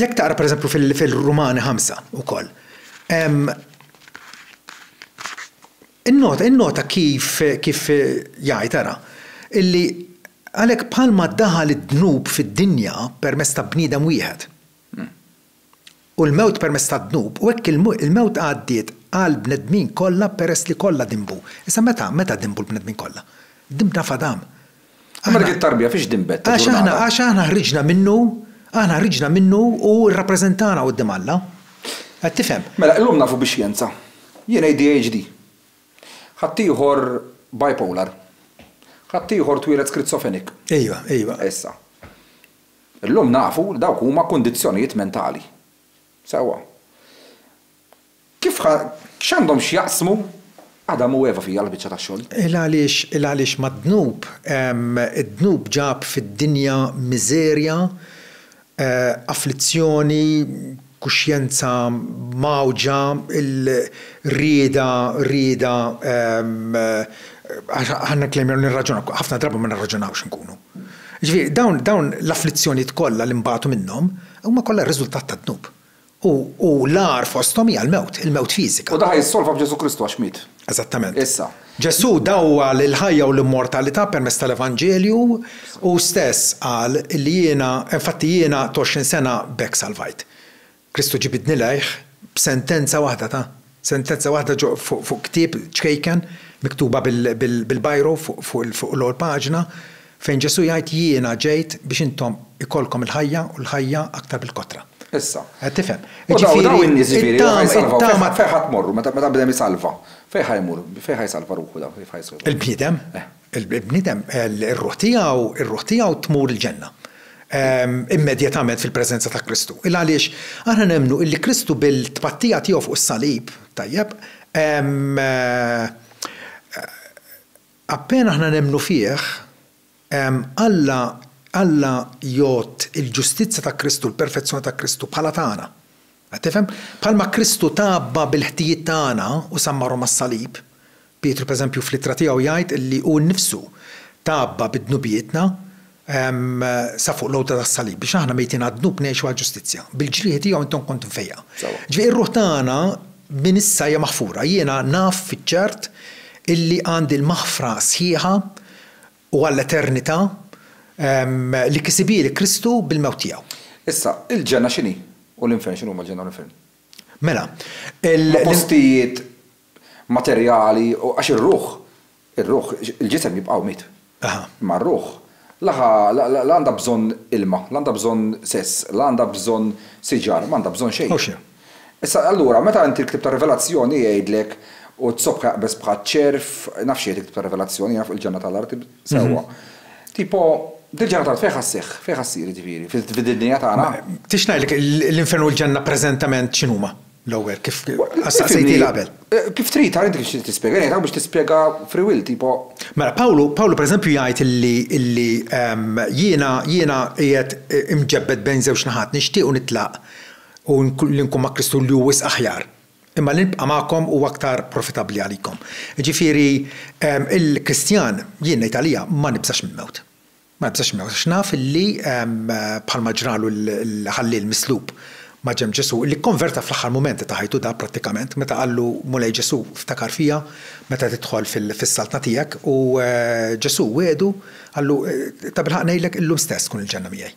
Speaker 2: jekk taqra pereżempju fil-Rumani 5 ukoll. In-nota kif jgħid tara illi għalhekk bħalma daħal id-dnub fid-dinja permezz ta' bniedem wieħed. U l-mewt permezz ta' dnub, u hekk il-mewt għaddiet għal bnedmin kollha peress li kollha dimbu. Issa meta dimbu l-bnedmin kollha? Dimbna f'Adam.
Speaker 1: Għamma dik it-tarbija fiex dimbet?
Speaker 2: Għax aħna ħriġna minnu u rrappreżentana quddiem Alla. Qed tifhem?
Speaker 1: Mela llum nafu bix-xjenza. Jien ADHD. Ħadd ieħor bipolar. Ħadd ieħor twieled schizophrenic.
Speaker 2: Ejwa.
Speaker 1: Issa. Illum nafu dawk huma kundizzjonijiet mentali. Sewwa. Kif x'għandhom x'jaqsmu Adam u Eva fija l-biċċa tax-xogħol?
Speaker 2: Il-għaliex mad-dnub, id-dnub ġab fid-dinja miżerja, afflizzjoni, kuxjenza mawġa, il-rieda, ħanna klejmer nirraġunaw, ħafna drabi ma nirraġunawx nkunu. Ġifieri dawn l-afflizzjonijiet kollha li mbagħtu minnhom huma kollha r-riżultat tad-dnub. U l-ar fosthom hija l-mewt, il-mewt fiżika.
Speaker 1: U daħ jissolva b'Ġesu Kristu għax miet.
Speaker 2: Eżattament.
Speaker 1: Issa.
Speaker 2: Ġesu dawwa l-ħajja u l-immortalità permezz tal-Evanġelju u stess qal li infatti jiena 20 sena bekk salvajt. Kristu ġibidni lejh b'sentenza waħda fuq ktieb ċkejken miktuba bil-bajro fuq l-ewwel paġna fejn Ġesu jgħid jiena ġejt biex intom ikolkom il-ħajja u l-ħajja aktar bil-kotra.
Speaker 1: Issa.
Speaker 2: Qed tifhem.
Speaker 1: Daw in-nies ġifieri ħajsalvaw fejn ħadd morru meta bdew jisalva. Fejn ħajmur, fejn ħajsalva ruħu daw, fejn ħajsalva.
Speaker 2: Il-bniedem? Il-bniedem ir-ruħ tiegħu tmur il-ġenna. Immedjatament fil-preżenza ta' Kristu. Għaliex aħna nemnu illi Kristu bil-tpattija tiegħu fuq is-salib, tajjeb, appena aħna nemnu fih, Alla jgħod il-ġustizzja ta' Kristu, l-perfezzjoni ta' Kristu bħala tagħna. Qed tifhem? Bħalma Kristu tabba bil-ħtijiet tagħna u sammarhom mas-salib. Pietru pereżempju fl-ittra tiegħu jgħid illi hu nnifsu tabba bid-dnubietna sa fuq l-għoda tas-salib biex aħna mejtin għad-dnub ngħixu għall-ġustizzja. Bil-ġrieħ tiegħu intom kontum fejja. Ġifieri r-ruħ tagħna minn issa hija maħfura. Jiena naf fiċ-ċert illi għandi l-maħfra sħiħa u għall-eternità li kisibili Kristu bil-mewt tiegħu.
Speaker 1: Issa, il-ġenna x'inhi? U l-infern x'inhu mal-ġenna u l-infern?
Speaker 2: Mela,
Speaker 1: postijiet materjali u għax ir-ruħ, il-ġisem jibqgħu miet. Ma r-ruħ l-għandha bżonn ilma, l-għandha bżonn sess, l-għandha bżonn siġar, ma għandha bżonn xejn. Issa allura meta inti ktib ta' rivelazzjoni jgħidlek u tsobħ bes bħal ċerf, nafx jgħid tiktib ta' rivelazzjoni naf il-ġenna tal-art sewwa. Tipo dil-ġenna tal fejn ħasseħ, fejn ħassir ġifieri, fid-dinja tagħna.
Speaker 2: Tix ngħidlek l-infern u l-ġenna preżentament x'inhuma l-ewwel kif saqsejti qabel.
Speaker 1: Kif trid tara inti kif tispjega, ngħidlek biex tispjega free will tipo.
Speaker 2: Mela Pawlu pereżempju jgħid illi jiena qiegħed imġebbed bejn żewġ naħat nixtieq nitlaq u li nkun ma' Kristu li hu wisq aħjar. Imma li nibqa' magħkom huwa aktar profitabbli għalikom. Ġifieri il-Kristjan jien ngħid għalija ma nibżax minn-mewt. Ma nibżax minn-mewt għax naf illi bħalma ġralu l-ħallil mislub ma' ġem Ġesu li konverta fl-aħħar mument ta' ħajtu da prattikament meta qallu mulej Ġesu ftakar fija meta tidħol fis-saltna tiegħek u Ġesu wedu qallu ta' bilħaq ngħidlek illum stess tkun il-ġenna miegħi.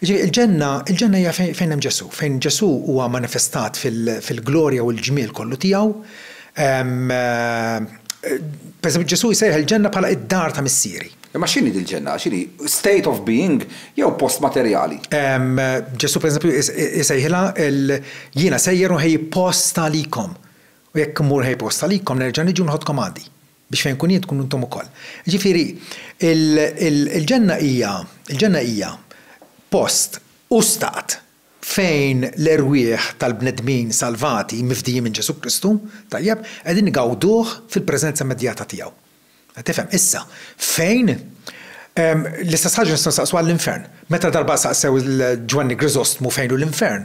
Speaker 2: Il-ġenna hija fejn hemm Ġesu, fejn Ġesu huwa manifestat fil-glorja u l-ġmiel kollu tiegħu. Pereżempju Ġesu jsejħ il-ġenna bħala id-dar ta' missieri.
Speaker 1: Ma x'inhi dil-ġenna? X'inhi state of being jew post materjali?
Speaker 2: Ġesu pereżempju jsejħilha jiena sejjer u ħej post għalikom. U jekk immur ħej post għalikom nerġa' niġu nħodkom għandi biex fejn kun jien tkun intom ukoll. Ġifieri il-ġenna hija post u stat fejn l-erwieħ tal-bnedmin salvati mifdijin minn Ġesu Kristu, tajjeb, qegħdin igawduh fil-preżenza immedjata tiegħu. Tifhem, issa, fejn l-istess ħaġa nistgħu saqsu għall-infern. Meta darba saqsew il-Ġwanni Griżostmu fejn hu l-infern,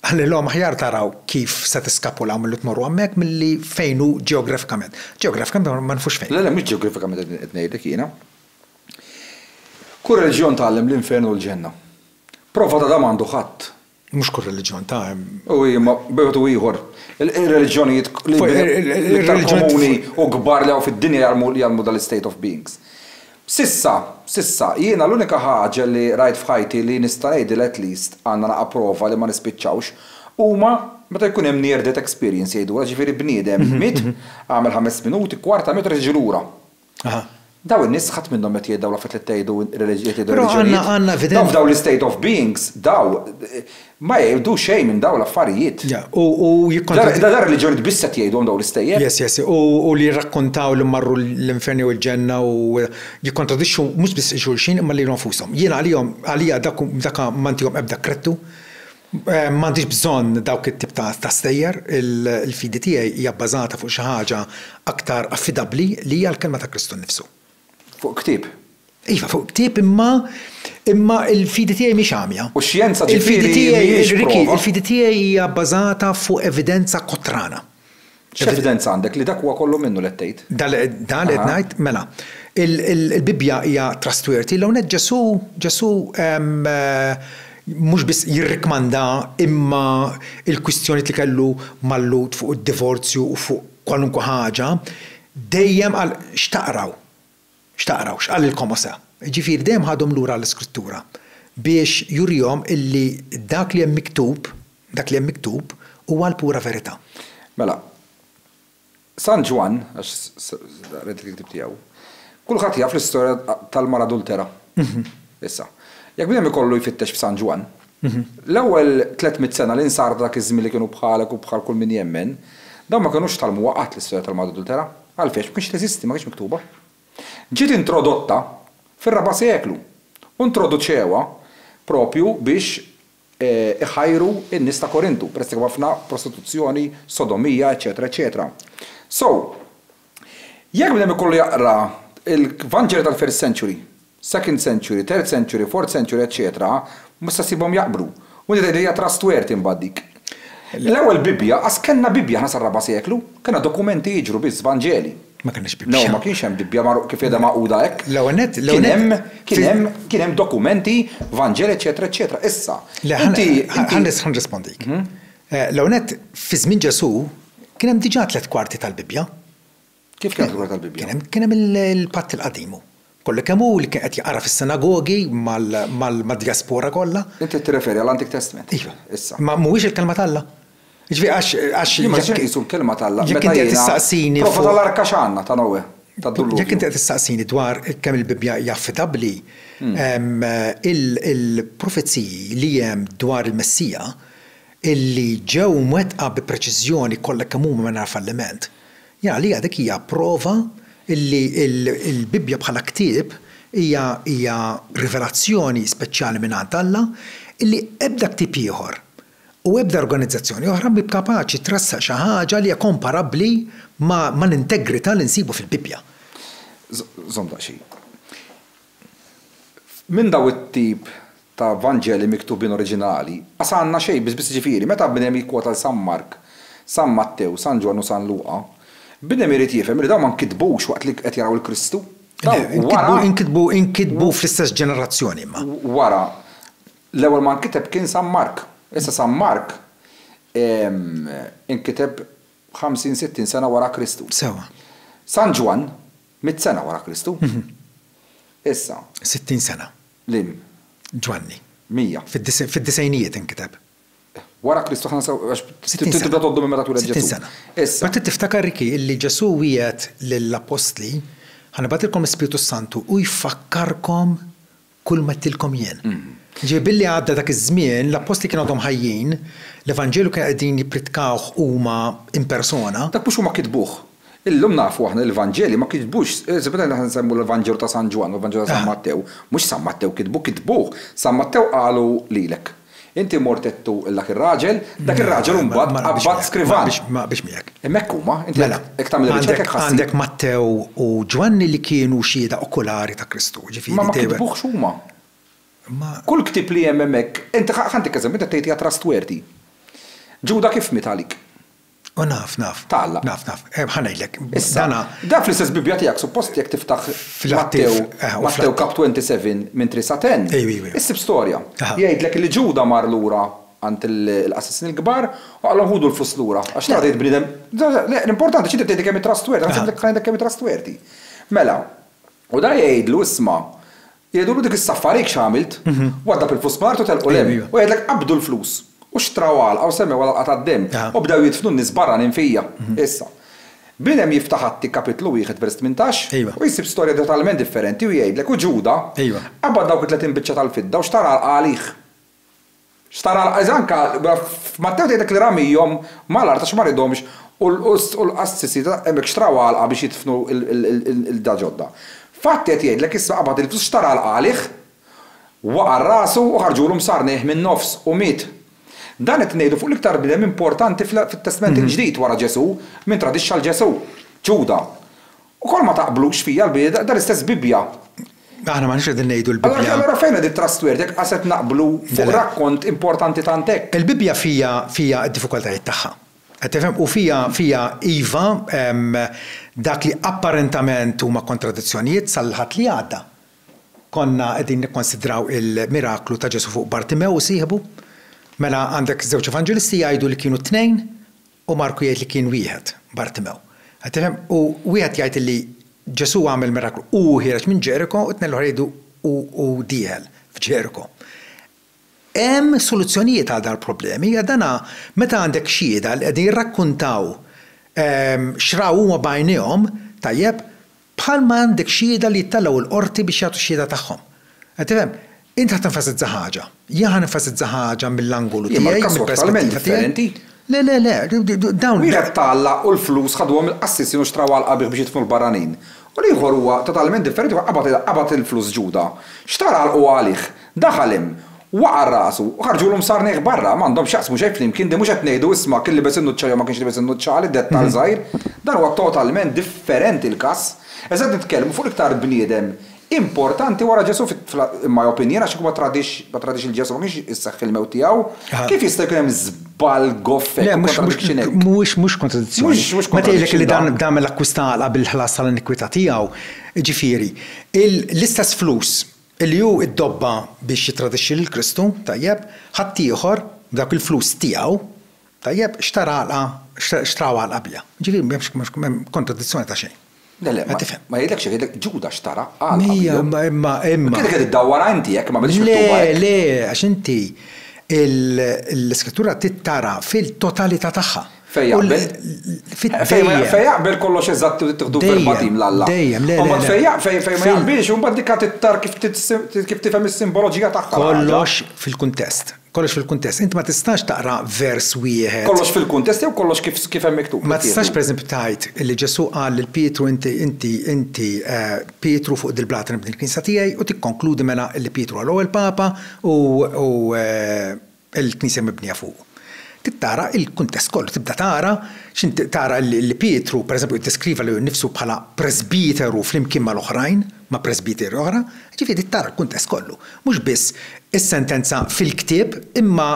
Speaker 2: għallilhom aħjar taraw kif se tiskapulaw milli tmorru hemmhekk milli fejn hu ġeografikament. Ġeografikament ma nfux fejn.
Speaker 1: Le mhux ġeografikament qed ngħidlek jiena. Kull reliġjon tgħallem l-infern u l-ġenna. Prova ta' dan m'għandu ħadd.
Speaker 2: Mhux kull reliġjon ta'
Speaker 1: U ma bejtu ieħor. Il-reliġjonijiet komuni u kbar li hawn fid-dinja jgħalmu dal-state of beings. Sissa, jiena l-unika ħaġa li rajt f'ħajti li nista' ngħidil at least għandna naqa' prova li ma nispiċċawx huma meta jkun hemm near death experience jgħidu, ġifieri bniedem mit għamel 5 minuti, kwarta metru jiġi lura. Daw in-nies ħadd minnhom qed jgħidu l-affett li tgħidu reliġjonijiet. Daw f'daw l-state of beings, daw ma jgħidu xejn minn daw l-affarijiet. Da reliġjonijiet biss qed jgħidhom daw l-istejjer.
Speaker 2: Yes, u li jirrakkontaw li marru l-infern u l-ġenna u jikkontradixxu mhux biss xulxin imma li nfushom. Jiena għalija dak m'għandihom ebda krettu. M'għandix bżonn dawk it-tip ta' stejjer, il-fidi tiegħi hija bbażata fuq xi ħaġa aktar affidabbli li hija l-kelma ta' Kristu nnifsu.
Speaker 1: Fuq ktieb.
Speaker 2: Iva, fuq ktieb imma il-fidi tiegħi mhix għamja.
Speaker 1: U x-xjenza ġifieri
Speaker 2: il-fidi tiegħi hija bbażata fuq evidenza kotrana.
Speaker 1: X'evidenza għandek li dak huwa kollu minnu li tgħid?
Speaker 2: Dan qed ngħid mela. Il-Bibja hija trustworthy l hawnhekk Ġesu mhux biss jirrikmanda imma il-kwistjoni li kellu mallut fuq id-divorzju u fuq kwalunkwe ħaġa dejjem għal x'taqraw x'qalilkom issa. Ġifieri dejjem ħadhom lura l-Iskrittura biex jurihom illi dak li hemm miktub huwa l-pura verità.
Speaker 1: Mela, San Ġwan, għax rrid il-ktib tiegħu, kulħadd jaf l-istorja tal-mara adultera. Issa. Jekk bniem ikollu jfittex f'San Ġwan, l-ewwel 300 sena li nsar dak iż-żmien li kienu bħalek u bħal kull min jemmen, dawn ma kinux talmu waqgħet l-istorja tal-mara adultera, għalfejn ma kienx teżisti, ma kienx miktuba. Ġiet introdotta fir-4 seklu u introduċewa propju biex iħajru in-nies ta' Korintu, peress ħafna prostituzzjoni, sodomija, eċetera, eċetera. So, jekk bniem ikollu jaqra il-Vangeli tal-First Century, Second Century, Third Century, Fourth Century, eccetera, musta sibhom jaqbru. U hija trustworthy imbagħad. L-ewwel Bibja, għas kellna Bibja ħna sar-4 seklu, kellna dokumenti jiġru biss Vangeli.
Speaker 2: Ma kienx Bibja.
Speaker 1: No, ma kienx hemm Bibja kif qiegħda maquda hekk. Kien hemm dokumenti, Vangeli, eccetera, eccetera. Issa.
Speaker 2: Ħanrispondik. L-ewwel fi żmien Ġesu kien hemm diġà 3/4 tal-Bibja.
Speaker 1: Kif kien 3/4 tal-Bibja?
Speaker 2: Kien hemm il-Patt il-Qadimu. Kollu kemm hu li kien qed jaqra fis-sinagogi mal-diaspora kollha.
Speaker 1: Inti tirreferi għall-Antik Testament.
Speaker 2: Iva. Issa. Ma mhuwiex il-kelma tal-Alla. Jiġifieri għax
Speaker 1: ma qisu l-kelma tal-Alla.
Speaker 2: Jekk inti qed tistaqsini
Speaker 1: fuq tal-arka x'għandna ta' Nowe.
Speaker 2: Jekk inti qed tistaqsini dwar kemm il-Bibja hija affidabbli, il-profezziji li hemm dwar il-Messija illi ġew mwettqa bi preċiżjoni kollha kemm huma mingħajr falliment. Ja li dik hija prova illi il-Bibja bħala ktieb hija rivelazzjoni speċjali minn Alla illi ebda ktieb ieħor u ebda organizzazzjoni oħra bi kapaċi trassaq xi ħaġa li hija komparabbli ma' l-integrità li nsibu fil-Bibja.
Speaker 1: Żomm daqsxejn. Minn daw it-tip ta' Vangeli miktubin oriġinali, għas għandna xejn biss ġifieri, meta bniem jikkwota San Mark, San Mattew, San Ġwan u San Luqa, bniem irid jifhem li dawn ma nkitbux waqt li qed jaraw il-Kristu.
Speaker 2: Inkitbu fl-istess ġenerazzjoni imma.
Speaker 1: Wara, l-ewwel ma nkiteb kien San Mark. Issa San Mark inkiteb 50-60 sena wara Kristu.
Speaker 2: Sewa.
Speaker 1: San Ġwan 100 sena wara Kristu. Issa.
Speaker 2: 60 sena.
Speaker 1: Lim.
Speaker 2: Ġwanni.
Speaker 1: 100.
Speaker 2: Fid-disejnijiet inkiteb.
Speaker 1: Wara Kristu ħana tibda toddu minn meta tweled Ġesu.
Speaker 2: 60 sena. Issa. Ma tiftakar Riki illi Ġesu wiegħed lill-Apostli ħanabatilkom Ispiritu Santu u jfakkarkom kull ma tilkom jien. Billi għadda dak iż-żmien, l-Apostli kienu għadhom ħajjin, l-Evanġelu kien qegħdin jippritkaw huma in persona.
Speaker 1: Dak mhux huma kitbuh. Illum nafu aħna l-Evanġeli ma kitbux, żebda aħna nsemmu l-Evanġelu ta' San Ġwan, l-Evanġelu ta' San Mattew, mhux San Mattew kitbuh. San Mattew qalu lilek. Inti mortettu dak ir-raġel, dak ir-raġel mbagħad abbat skrivan.
Speaker 2: Ma biex miegħek.
Speaker 1: Hemmhekk huma, inti hekk tagħmel riċerka ħassib.
Speaker 2: Għandek Mattew u Ġwanni li kienu xhieda okulari ta' Kristu.
Speaker 1: Ma kitbuhx huma. Kull ktib li hemm hemmhekk, inti ħantik eżempju inti tgħid hija trustworthy. Ġuda kif mitalik?
Speaker 2: Naf.
Speaker 1: Talla.
Speaker 2: Naf. Ħanejlek.
Speaker 1: Da fl-istess Bibbja tiegħek suppost jekk tiftaħ Mattew kap 27 minn 3 sa 10. Issib storja. Jgħidlek li Ġuda mar lura għand l-assassin il-kbar u għalhom ħudu l-flus lura. Għax tara tgħid bniedem. L-importanti xi tgħid kemm trustworthy, ħansiblek ħajdek kemm trustworthy. Mela, u da jgħidlu isma' jgħidulu dik is-saffarik x'għamilt, wadda bil-flus martu tal-qulem u jgħidlek qabdu l-flus. U xtrawal, għaw semmew għal għataddim, u bdaw jitfnu n-nis barra ninfija. Issa. Binem jiftaħatti kapitlu 1 vers 18, u jisib storja totalment differenti u jgħidlek u Ġuda, għabba dawk 30 biċċa tal-fidda u xtara għaliħ. Xtara għazanka, Mattew tgħidlek li ramijom mal-art għax maridhomx u l-assissi emmek xtrawal biex jitfnu il-daġodda. Fatti qed jgħidlek issa qabad il-flus xtara għaliħ, waqar rasu u ħarġulu msarneħ minn nofs u mit. Dan qed ngħidu fuq l-iktar bidem importanti fit-Testament il-ġdid wara Ġesu minn tradixxa l-Ġesu, Ġuda. Ukoll ma taqblux fija l-bieda dan l-istess Bibbja.
Speaker 2: Aħna ma nix qegħdin ngħidu l-Bibbja.
Speaker 1: Allura fejn qed trustworthy jekk qased naqblu fuq rakkont importanti tantek.
Speaker 2: Il-Bibbja fija d-diffikultajiet tagħha. Qed tifhem u fija iva dak li apparentament huma kontradizzjonijiet sal-ħadd li għadda. Konna qegħdin nikkonsidraw il-miraklu ta' Ġesu fuq Bartimew u sieħbu. Mela għandek żewġ evangelisti jgħidu li kienu 2 u Marku jgħid li kien wieħed Bartimew. U wieħed jgħid li Ġesu għamel miraklu u ħireġ minn Ġeriko u tnejn l-oħra jgħidu u dieħel f'Ġeriko. Hemm soluzzjonijiet għal dar problemi, għadana meta għandek xhieda li qegħdin jirrakkuntaw xraw huma bajnihom tajjeb bħalma għandek xhieda li jittallgħu l-qorti biex jagħtu xhieda tagħhom. Tifhem? Inti ħat nfasizza ħaġa. Jien nfasizza ħaġa mill-angolu tiegħi mill-perspettiva differenti. Le, dawn.
Speaker 1: Wieħed talla u l-flus ħadhom il-qassissin u xtraw għal qabiħ biex jitfnu l-barranin. U l-ieħor huwa totalment differenti qabad il-flus Ġuda. Xtara għal għalih, daħalim, waqar rasu, u ħarġulhom sarneħ barra, m'għandhom x'jaqsmu xejn flimkien di mhux qed ngħidu isma' kelli besinnu ċċajja ma kienx li besinnu ċċali, dettal żgħir. Dan huwa totalment differenti l-każ. Eżatt nitkellmu fuq iktar bniedem importanti wara Ġesu my opinion għax ma tradix il-Ġesu ma kienx issaħħ il-mew tiegħu. Kif jista' jkun hemm żball goffek?
Speaker 2: Mhux kontradizzjoni. Ma tgħidlek li dan mill-akkwista bil-ħlas tal-inikwità tiegħu. Ġifieri, l-istess flus li hu ddobba biex jitradixxi lil Kristu, tajjeb, ħadd ieħor dak il-flus tiegħu, tajjeb, xtraw għal qabja. Ġifieri m'hemmx kontradizzjoni ta' xejn.
Speaker 1: Ma jgħidlek jgħidlek Ġuda xtara
Speaker 2: imma.
Speaker 1: Kien qed iddawwara inti jekk ma bidx miktuba.
Speaker 2: Le, għax inti l-iskrittura tittara fil-totalità tagħha.
Speaker 1: Fejn jaqbel kollox eżatt tieħdu verbatim l-Alla.
Speaker 2: Dejjem, le.
Speaker 1: Ma jaqbilx u mbagħad dik tittar kif tifhem is-simboloġija tagħha.
Speaker 2: Kollox fil-kuntest. Inti ma tistax taqra vers wieħed.
Speaker 1: Kollox fil-kuntest jew kollox kif hemm miktub.
Speaker 2: Ma tistax pereżempju tgħid li Ġesu qal lil Pietru inti Pietru fuq dil-blat nibni l-Knisja tiegħi u tikkonkludi mela li Pietru għal-ewwel Papa u l-Knisja mibnija fuq. Tittara il-kuntest kollu, tibda tara tara li Pietru pereżempju jiddeskriva li nnifsu bħala presbiteru flimkien mal-oħrajn, ma' presbiteri oħra, ġifieri tara l-kuntest kollu. Mhux biss is-sentenza fil-ktieb imma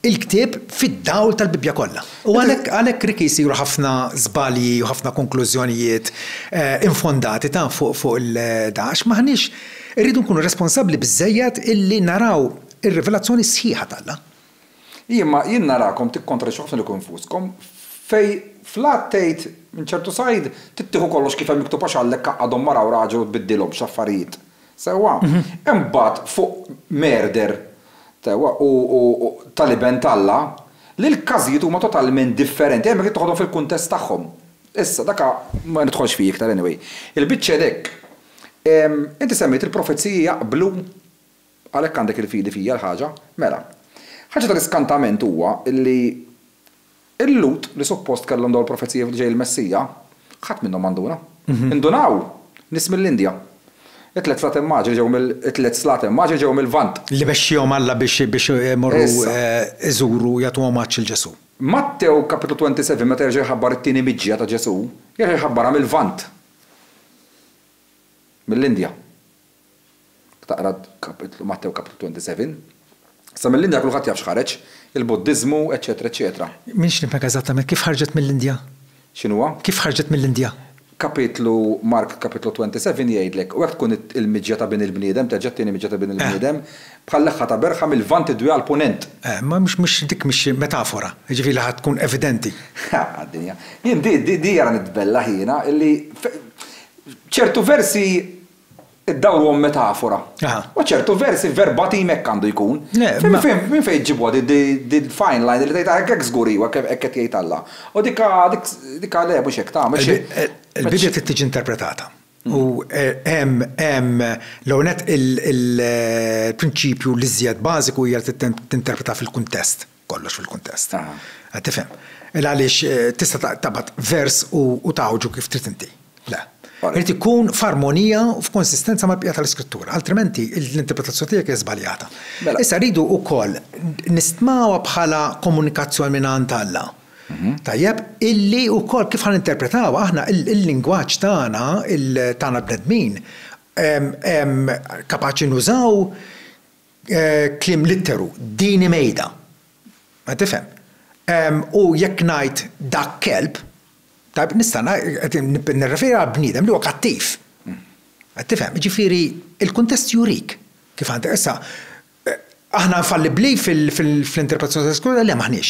Speaker 2: il-ktieb fid-dawl tal-Bibbja kollha. U għalhekk riki jsiru ħafna żbalji u ħafna konklużjonijiet infondati ta' fuq il-dax maħniex irridu nkunu responsabbli biżżejjed illi naraw ir-rivelazzjoni sħiħa tagħha.
Speaker 1: Jien narakom tikkontrixxu ħafna li konfuskom fej flat tgħid minn ċertu sajd tittieħu kollox kif hemm miktub għax għallek għadhom maraw raġel u tbiddilhom x'affarijiet. Sewwa, imbagħad fuq merder u taliben talla li l-każijiet huma totalment differenti, hemm qed toħodhom fil-kuntest tagħhom. Issa daka ma nidħolx fih iktar anyway. Il-biċċa hekk. Inti semmejt il-profezziji jaqblu għalhekk għandek il-fidi fija l-ħaġa, mela. Ħaġa tal-iskantament huwa illi il-Lut li suppost kellhom dawn il-profezzija ġej il-Messija, ħadd minnhom għanduna. Indunaw nies mill-Indja. it-tlet slat immaġni ġew it-tlet slat immaġni ġew mill-Vant.
Speaker 2: Li bexxihom Alla biex morru iżuru jagħtu omaġġ il-Ġesu.
Speaker 1: Mattew kapitlu 27 meta jerġa' jħabbar it-tieni miġġija ta' Ġesu, jerġa' jħabbarha mill-Vant. Mill-Indja. Taqra Mattew kapitlu 27. Sa mill-Indja kulħadd jaf x'ħareġ, il-Buddiżmu, eċetera, eċetera.
Speaker 2: Minx nifhem eżattament kif ħarġet mill-Indja?
Speaker 1: X'inhuwa?
Speaker 2: Kif ħarġet mill-Indja?
Speaker 1: Kapitlu Mark kapitlu 27 jgħidlek, u hekk tkun il-miġġja ta' bin il-bniedem, terġa' tieni miġġja ta' bin il-bniedem, bħal leħħa ta' berħa mill-Vant idwi għal punent.
Speaker 2: Ma mhux dik mhix metafora, jiġifieri ħadd tkun evidenti.
Speaker 1: Għad-dinja. Jien di jara nitbella ħina illi ċertu versi id-dawru metafora. U ċertu versi verbatim hekk għandu jkun. Min fejn ġibwa di fine line li tgħid hekk żguri u hekk qed jgħid Alla. U dika le mhux hekk tagħmel xi.
Speaker 2: Il-Bibja trid tiġi interpretata. U hemm l-ewnet il-prinċipju li żjed bażiku hija tinterpreta fil-kuntest, kollox fil-kuntest. Qed tifhem. Għaliex tista' tabad vers u tawġu kif trid inti. Le. Irid ikun f'armonija u f'konsistenza mal-bqija tal-iskrittura, altrimenti l-interpretazzjoni tiegħek hija żbaljata. Issa rridu wkoll nistmawha bħala komunikazzjoni mingħand Alla. Tajjeb, illi wkoll kif ħaninterpretawha aħna il-lingwaġġ tagħna bnedmin kapaċi nużaw kliem litteru, dini mejda. Ma tifhem. U jekk ngħid dak kelb, Tajb, nistana, nirreferi għal bniedem li huwa kattiv. Qed tifhem, ġifieri il-kuntest jurik kif għandek issa aħna nfallibli fil-interpretazzjoni tal-iskola le maħniex.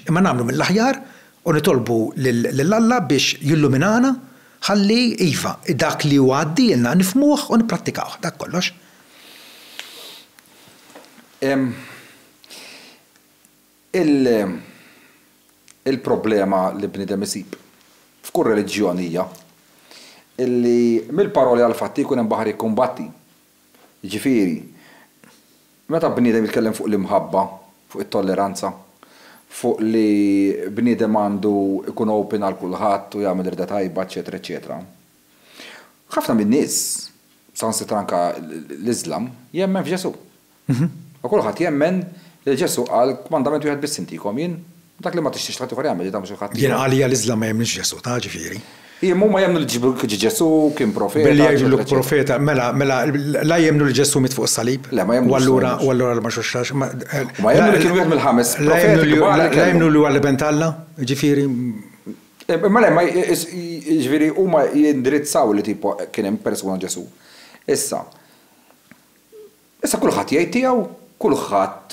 Speaker 2: Imma nagħmlu mill-aħjar u nitolbu lill-Alla biex jilluminana ħalli iva dak li huwa għaddilna nifhmuh u nipprattikawh dak kollox.
Speaker 1: Il-problema li bniedem isib f'kull reliġjoni hija illi mill-paroli għal fatti jkun hemm baħar jikkumbatti. Jiġifieri, meta bniedem jitkellem fuq l-imħabba, fuq it-tolleranza, fuq li bniedem għandu ikun open għal kulħadd u jagħmel irda tajba, eċetera, eċetera. Ħafna min-nies, sansitra anke l-Iżlam, jemmen f'Ġesu. U kulħadd jemmen li Ġesu qal kmandament wieħed biss intikom jien dak li ma tixtiex ħadd ieħor jagħmel jagħmel xi ħadd.
Speaker 2: Jien għalija l-Iżlam ma jemminx Ġesu ta' ġifieri.
Speaker 1: Huma ma jemnu li Ġesu kien profeta.
Speaker 2: Billi jgħidu profeta, mela la jemnu li Ġesu mit fuq is-salib.
Speaker 1: Le ma jemnu.
Speaker 2: U allura ma xorxax.
Speaker 1: Ma jemnu li kien wieħed mill-ħames profeti.
Speaker 2: La jemnu li huwa l-ibn Alla, ġifieri.
Speaker 1: Ma le, ġifieri huma jindirizzaw li tipo kien hemm persuna Ġesu. Issa kulħadd jgħid tiegħu, kulħadd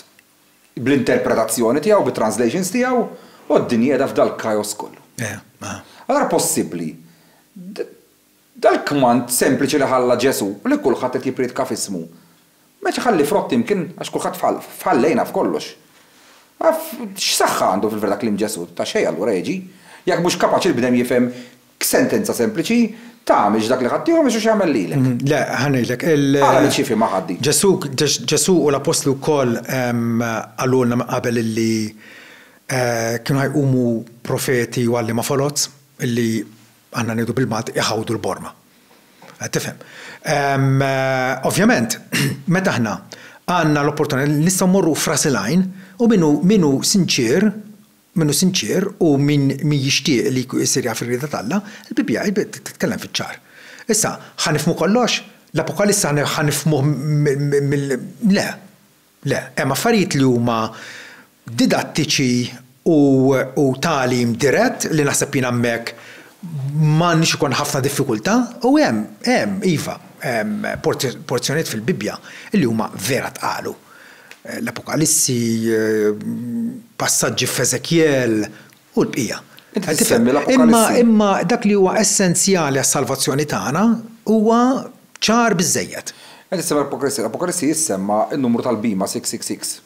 Speaker 1: bl-interpretazzjoni tiegħu, bit-translations tiegħu, u d-dinja qiegħda f'dal-kajos kollu. Allora possibbli dal-kmand sempliċi li ħalla Ġesu li kulħadd qed jipridka f'ismu. Meċ ħalli frott imkien għax kulħadd fħallejna f'kollox. X'saħħa għandu fil-verda klim Ġesu ta' xejn allura jiġi. Jekk mhux kapaċi l-bnedem jifhem sentenza sempliċi tagħmilx dak li ħadd jieħu biex jagħmel lilek. Le, ħanejlek. Għala li xifi ma' ħaddi.
Speaker 2: Ġesu u l-apostlu wkoll għalulna qabel illi kienu ħajqumu profeti u għalli ma' folozz illi għandna ngħidu bil-mat iħawdu l-borma. Tifhem. Ovvjament, meta aħna għandna l-opportunità nistgħu mmorru frasilajn u minnu sinċir u min jixtieq li jsir jaf ir-rieda Alla, il-Bibja titkellem fiċ-ċar. Issa, ħanifhmu kollox? L-Apokalissa ħanifhmuh le, hemm affarijiet li huma didattiċi u talim dirett li naħseb jien hemmhekk m'għandniex ikun ħafna diffikultà u hemm iva porzjonijiet fil-Bibja li huma vera tqalu. L-Apokalissi, passaġġi f'Eżekjel u l-bqija. Imma dak li huwa essenzjali għas-salvazzjoni tagħna huwa ċar biżżejjed.
Speaker 1: Qed issemma l-Apokalissi jissemma n-numru tal-bima 666.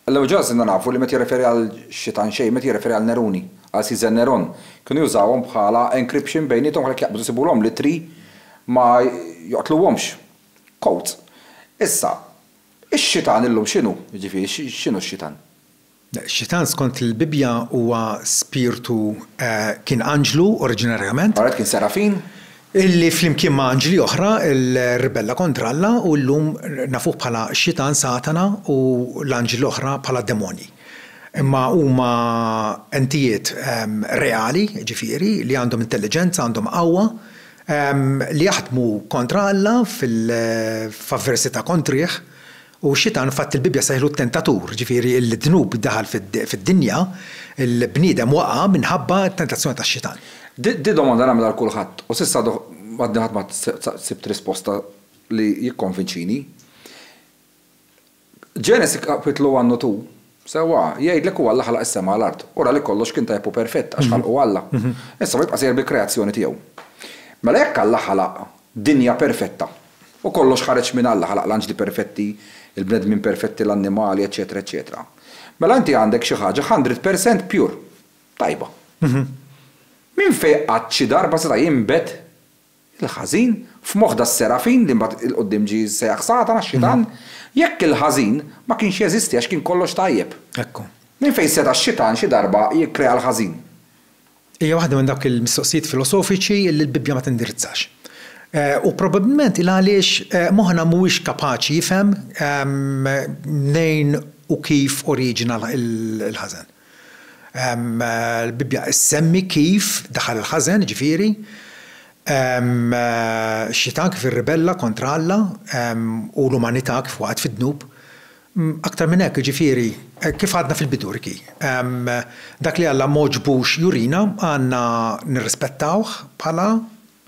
Speaker 1: L-ewġaz nafu li meta jirreferi għal xitan xejn, meta jirreferi għal Neruni, għal Caesar Neron, kienu jużawhom bħala encryption bejnietom għalhekk jaqbdu sibulhom litri ma joqtluhomx. Codes. Issa, ix-xitan illum x'inhu? Jiġifieri x'inhu x-xitan?
Speaker 2: Xitan skont il-Bibja huwa spirtu kien anġlu oriġinarjament.
Speaker 1: Kien serafin?
Speaker 2: Illi flimkien ma' anġli oħra il-ribella kontra Alla u llum nafuh bħala xitan Satana u l-anġli oħra bħala demoni. Imma huma entijiet reali, ġifieri, li għandhom intelligenza, għandhom qawwa, li jaħdmu kontra Alla f'avversità kontrih u xitan fatt il-Bibja sejħlu t-tentatur, ġifieri il-dnub daħal fid-dinja, il-bniedem waqa' minħabba t-tentazzjoni tax-xitan.
Speaker 1: Di domanda nagħmel għal kulħadd u s'issa ħadd ma sibt risposta li jikkonvinċini. Ġenesi kapitlu 1-2 sewwa jgħidlek huwa Alla ħalaq is-sema l-art. Ora li kollox kien tajjeb u perfett għax ħalqu Alla. Issa ma jibqa' sejjer bil-kreazzjoni tiegħu. Mela jekk Alla ħalaq dinja perfetta u kollox ħareġ minn Alla, ħalaq l-anġli perfetti, il-bnedmin perfetti, l-annimali, eċetera, eċetera. Mela inti għandek xi ħaġa 100% pure, tajba. Min fejn qatt xi darba seta' jinbet il-ħażin f'moħħda s-serafin li mbagħad il-qudiem ġie sejjaħ Satana x-xitan, jekk il-ħażin ma kienx jeżisti għax kien kollox tajjeb.
Speaker 2: Ekku.
Speaker 1: Min fejn seta' x-xitan xi darba jikkrea l-ħażin.
Speaker 2: Hija waħda minn dawk il-mistoqsijiet filosofiċi li l-Bibja ma tindirizzax. U probabbilment il għaliex moħħna mhuwiex kapaċi jifhem nejn u kif oriġina il-ħażen. L-Bibja semmi kif daħal il-ħażen, ġifieri, xitan kif irribella kontra Alla u l-umanità kif waqgħet fid-dnub. Aktar minn hekk, ġifieri, kif għadna fil-bidurki. Dak li Alla moġbux jurina għandna nirrispettawh bħala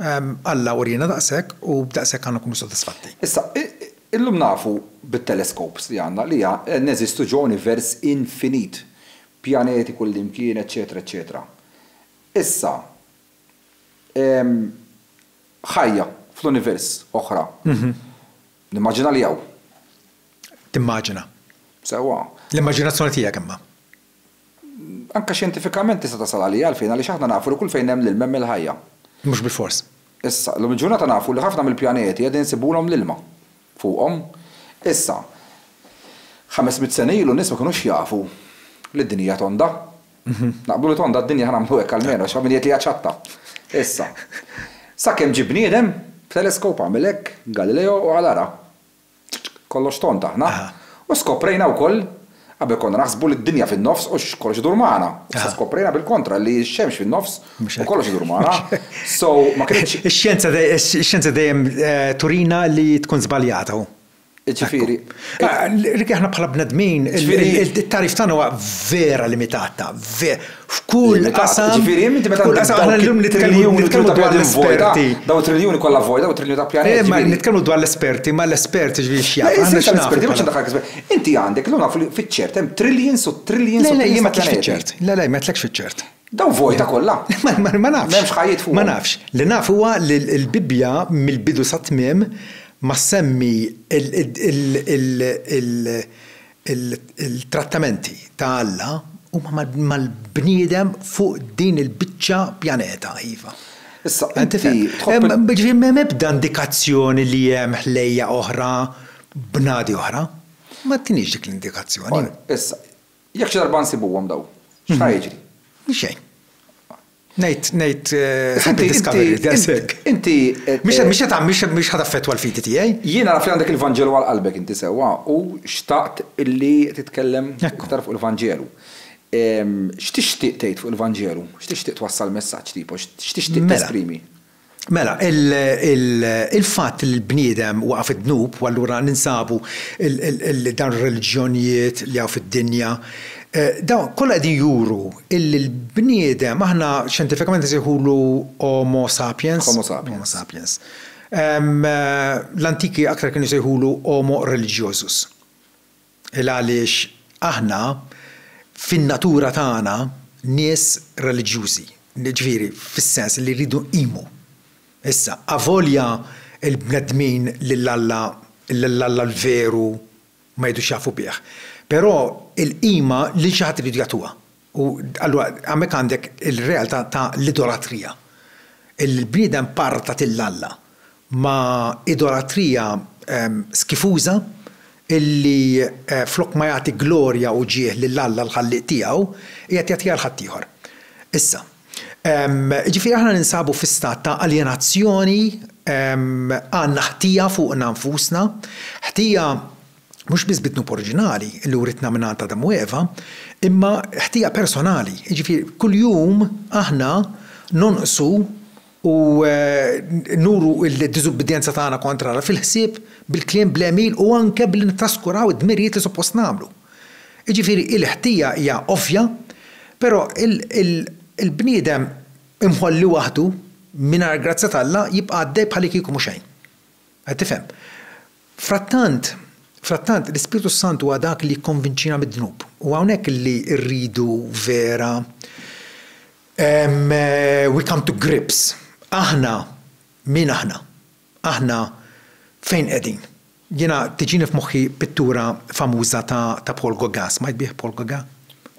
Speaker 2: Alla urina daqshekk u b'daqshekk għandna nkunu sodisfatti.
Speaker 1: Issa, illum nafu bit-teleskops li għandna li neżistu ġo univers infinit. Pjaneti kullimkien, eccetera, eccetera. Issa, ħajja fl-univers oħra. Nimmaġina li hawn.
Speaker 2: Timmaġina.
Speaker 1: Sewwa.
Speaker 2: L-immaġinazzjoni tiegħek imma.
Speaker 1: Anke xjentifikament tista' tasal għalija għalfejn għaliex aħna nafu li kull fejn hemm l-ilma hemm il-ħajja.
Speaker 2: Mhux bil-fors.
Speaker 1: Issa, l-lum il-ġurnata nafu li ħafna mill-pjaneti qegħdin insibulhom l-ilma fuqhom. Issa, 500 sena ilu n-nies ma kinux jafu li d-dinja tonda. Naqblu li tonda d-dinja ħanamlu hekk għalmenu għax min li ċatta. Issa. Sakemm ġib bniedem b'teleskop għamel hekk Galileo u għalara. Kollox tonda aħna. U skoprejna wkoll qabel konna naħsbu li d-dinja fin-nofs u kollox idur magħna. Issa skoprejna bil-kontra li x-xemx fin-nofs u kollox idur magħna. So ma kienx.
Speaker 2: Ix-xjenza dejjem turina li tkun żbaljata.
Speaker 1: Ġifieri.
Speaker 2: Riki aħna bħala bnedmin, il-tarif tagħna huwa vera limitata, f'kull qasam.
Speaker 1: Ġifieri inti meta triljuni dwar l-esperti. Daw triljuni kollha vojta, daw triljuni ta' pjaneti.
Speaker 2: Ma nitkellmu dwar l-esperti, ma l-esperti ġifieri x'jaf.
Speaker 1: Inti għandek l nafu fiċ-ċert hemm trillions u trillions u
Speaker 2: ma fiċ-ċert. Le, ma tlekx fiċ-ċert.
Speaker 1: Daw vojta kollha.
Speaker 2: Ma nafx.
Speaker 1: M'hemmx ħajjit fuq.
Speaker 2: Ma nafx. Li naf huwa li l-Bibja mill-bidu sa tmiem ma semmi il-trattamenti ta' Alla huma mal-bniedem fuq din il-biċċa pjaneta iva.
Speaker 1: Issa
Speaker 2: ġifieri m'hemm ebda indikazzjoni li hemm ħlejja oħra bnadi oħra. Ma tinix dik l-indikazzjoni.
Speaker 1: Issa, jekk xi darba nsibuhom daw, x'ħajġri?
Speaker 2: Xejn. Ngħid happy discovery, dasek.
Speaker 1: Inti
Speaker 2: mhix ħadaffettwa l-fiti tiegħi.
Speaker 1: Jiena naf li għandek il-Vanġelu għal qalbek inti sewwa u xtaqt illi titkellem iktar fuq il-Vanġelu. X'tixtieq tgħid fuq il-Vanġelu? X'tixtieq twassal messaġġ tipo, x'tixtieq tesprimi?
Speaker 2: Mela, il-fatt li l-bniedem waqa' fid-dnub u allura ninsabu dan ir-reliġjonijiet li hawn fid-dinja. Dawn kollha qegħdin juru illi l-bniedem aħna xjentifikament isejħulu Homo sapiens.
Speaker 1: Homo sapiens.
Speaker 2: L-antiki aktar kienu jsejħulu Homo religiosus. Għaliex aħna fin-natura tagħna nies reliġjużi, ġifieri fis-sens li rridu nqimu. Issa, avolja il-bnedmin lill-Alla l-veru ma jidux jafu bih. Però il-qima li xi ħadd irid jagħtuha. U allura hemmhekk għandek il-realtà ta' l-idolatrija. Il-bniedem parta till-Alla ma' idolatrija skifuża illi flok ma jagħti glorja u ġieħ lill-Alla l-ħalliq tiegħu qiegħed jagħtiha l ħadd ieħor. Issa, Ġifieri aħna ninsabu fi stat ta' alienazzjoni, għandna ħtija fuqna nfusna, ħtija mhux biss bit-tnub oriġinali li uritna minn Adam u Eva, imma ħtija personali. Ġifieri kuljum aħna nonqsu u nuru l-diżubbidjenza tagħna kontrara fil-ħsieb bil-kliem bl-emil u anke billi nitaskuraw id-dmirijiet li suppost nagħmlu. Ġifieri il-ħtija hija ovvja, però il-bniedem imħolli waħdu mingħajr grazzja tal-Alla jibqa' għaddej bħal kieku mhux xejn. Qed tifhem? Frattant l-Ispiritu Santu huwa dak li jikkonvinċina mid-dnub. U hawnhekk li rridu vera we come to grips. Aħna min aħna? Aħna fejn qegħdin? Jiena tiġini f'moħħi pittura famuża ta' Paul Gauguin, smajt bih Paul Gauguin,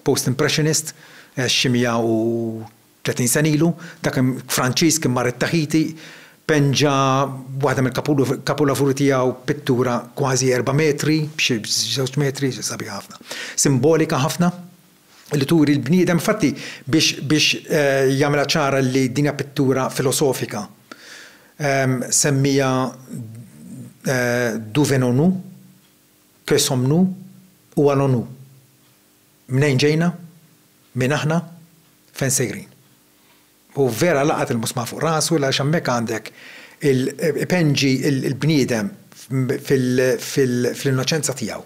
Speaker 2: post-impressionist, ximja u 30 sen ilu, dak Franċiż kien mar it-Taħiti, penġa waħda mill-kapolavuri tiegħu pittura kważi 4 metri, b'xi 2 metri, sabiħ ħafna. Simbolika ħafna li turi l-bniedem, infatti biex jagħmilha ċara li dinja pittura filosofika. Semmija d'où venons-nous, que sommes-nous u allons-nous. Mnejn ġejna? Min aħna? Fejn sejrin? U vera laqat il-musma fuq rasu la xammek għandek il-penġi il-bniedem fil-innoċenza tiegħu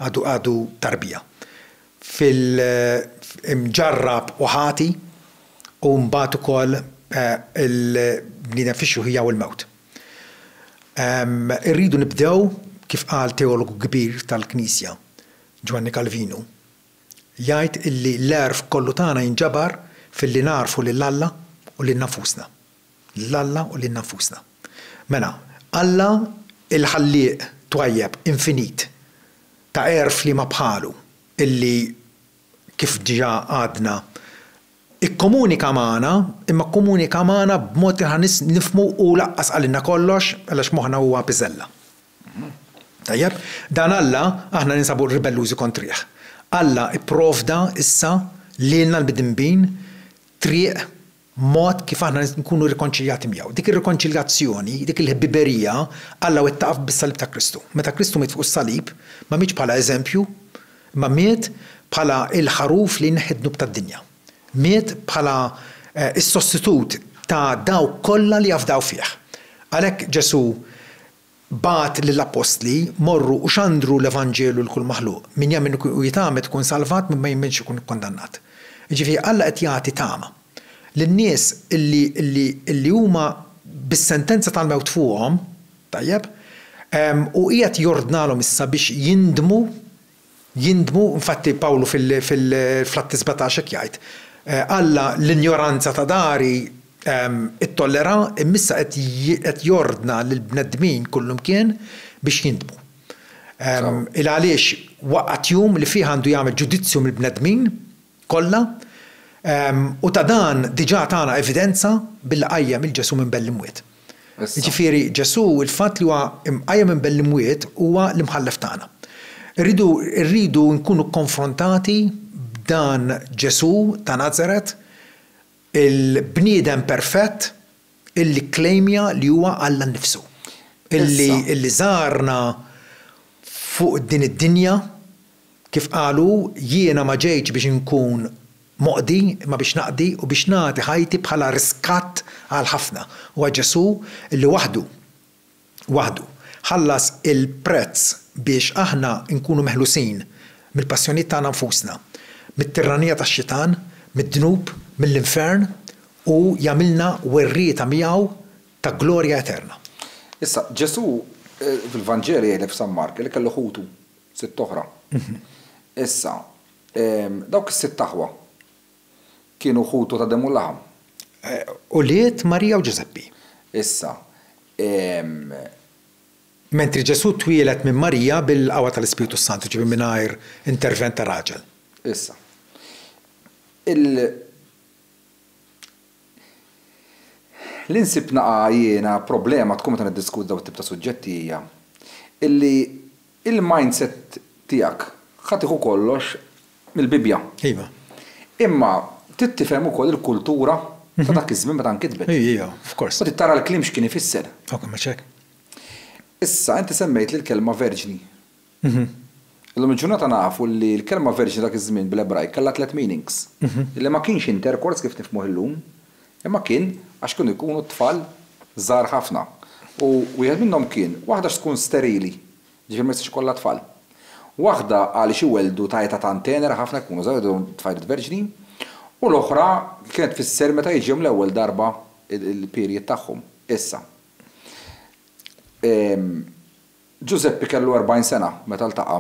Speaker 2: għadu tarbija. Fil-mġarrab u ħati u mbagħad ukoll il-bniedem fix-xuħija u l-mewt. Irridu nibdew kif qal teologu kbir tal-Knisja, Giovanni Calvino, jgħid illi l-erf kollu tagħna jinġabar fil-li narfu lill-Alla u lil-nafusna. L-Alla u lil-nafusna. Mela, Alla il-ħallieq twajjeb infinit ta' erf li ma bħalu illi kif ġiġa għadna ikkomunika magħna, imma komunika magħna b'mod li nifhmu u laqqas għalina kollox għalax moħħna huwa biżella. Tajjeb, dan Alla aħna ninsabu ribellużi kontrih. Alla ipprovda issa lilna l-bidinbin triq mod kif aħna nkunu rikonċiljati miegħu. Dik ir-rikonċiljazzjoni, dik il-ħbiberija Alla wettaqaf bis-salib ta' Kristu. Meta Kristu miet fuq is-salib ma mietx bħala eżempju, ma miet bħala il-ħaruf li nħidnub tad-dinja. Miet bħala is-sostitut ta' daw kollha li jafdaw fih. Għalhekk Ġesu bat lill-apostli morru u xandru l-Evanġelu l-kull maħluq. Min jemmen u jitamet kun salvat, min ma jemmenx ikun kondannat. Ġifieri Alla qed jagħti tama lin-nies illi huma bis-sentenza tal-mewt fuqhom, tajjeb, u qiegħed jordnalhom issa biex jindmu, infatti Pawlu fil-Flatti 17 jgħid, Alla l-injoranza ta' dari it-tollera immissa qed jordna lill-bnedmin kullum kien biex jindmu. Il-għaliex waqgħet jum li fih għandu jagħmel ġudizzju mill-bnedmin kollha u ta' dan diġà tagħna evidenza billi qajjem il-Ġesu minn bell imwiet. Jiġifieri Ġesu il-fatt li huwa imqajjem minn bell imwiet huwa l-imħallef tagħna. Irridu nkunu konfrontati b'dan Ġesu ta' Nazaret, il-bniedem perfett illi klejmja li huwa Alla nnifsu. Illi żarna fuq din id-dinja kif qalu jiena ma ġejtx biex inkun moqdi ma biex naqdi u biex nagħti ħajti bħala riskatt għal ħafna. Huwa Ġesu illi waħdu ħallas il-prezz biex aħna nkunu meħlusin mill-passjonijiet tagħna nfusna, mit-tirranija tax-xitan, mid-dnub, mill-infern u jagħmilna werrieta miegħu ta' glorja eterna.
Speaker 1: Issa, Ġesu fil-Vanġeli jgħid f'San Mark li kellu ħutu 6 oħra. Issa, dawk is-6 aħwa kienu ħutu ta' demu laħam.
Speaker 2: Uliet Marija u Ġuseppi.
Speaker 1: Issa.
Speaker 2: Mentri Ġesu twielet minn Marija bil-qawwa tal-Ispiritu Santu, ġifi mingħajr intervent ta' raġel.
Speaker 1: Issa. L-insib naqa jiena problema tkun meta niddiskutu daw it-tip ta' suġġetti hija illi il-mindset tiegħek ħadd tieħu kollox mill-Bibja.
Speaker 2: Iva.
Speaker 1: Imma tittifhem ukoll il-kultura ta' dak iż-żmien meta nkitbet.
Speaker 2: Ija, of course.
Speaker 1: U tara l-kliem x'kien ifisser.
Speaker 2: Ok, ma ċek.
Speaker 1: Issa inti semmejt li l-kelma verġni. Illum il-ġurnata nafu li l-kelma verġni dak iż-żmien bil-Ebraj kellha 3 meanings. Illi ma kienx intercourse kif nifhmuh illum, imma kien għax kienu jkunu tfal żgħar ħafna. U wieħed minnhom kien waħda x'tkun sterili, ġifier ma jistax ikollha tfal. Waħda għaliex iweldu tajta tantenera ħafna jkunu żgħar tfajlet verġni, u l-oħra kienet tfisser meta jiġihom l-ewwel darba il-period tagħhom. Issa. Giuseppe kellu 40 sena meta ltaqa'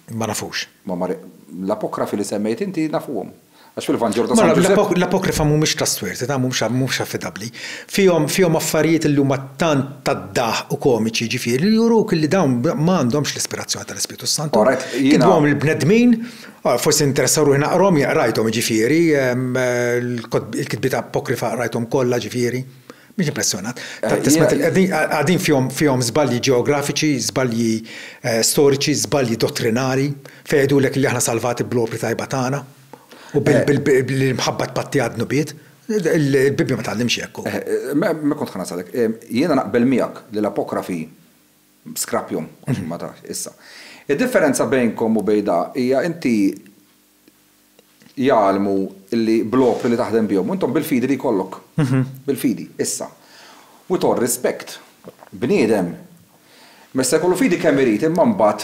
Speaker 2: Ma nafux.
Speaker 1: L-apokrafi li semmejt inti nafuhom. Għax fil-Vanġor ta' San Giuseppe.
Speaker 2: L-apokrifa mhumiex ta' stwerti, ta' mhumx affidabbli. Fihom affarijiet li huma tant tad-daħ u komiċi ġifieri li juruk li dawn m'għandhomx l-ispirazzjoni tal-Ispiritu Santu. Kidbuhom il-bnedmin, forsi interessaw ruħi naqrom rajthom ġifieri, il-kitbiet apokrifa rajthom kollha ġifieri. Mhix impressjonat. Għadin fihom żbalji ġeografiċi, żbalji storiċi, żbalji dottrinari, fejn jgħidulek li aħna salvati bl-opri tajba tagħna u bil-mħabba tpatti għadnu biet. Il-Bibja ma tgħallimx hekk.
Speaker 1: Ma kont ħanasalek. Jiena naqbel miegħek li l-apokrafi skrapjhom ma tarax issa. Id-differenza bejnkom u bejda hija inti jgħalmu li bl-opri li taħdem bihom, intom bil-fidi li jkollok. Bil-fidi, issa. With all respect, bniedem, messa jkollu fidi kemm irid imma mbagħad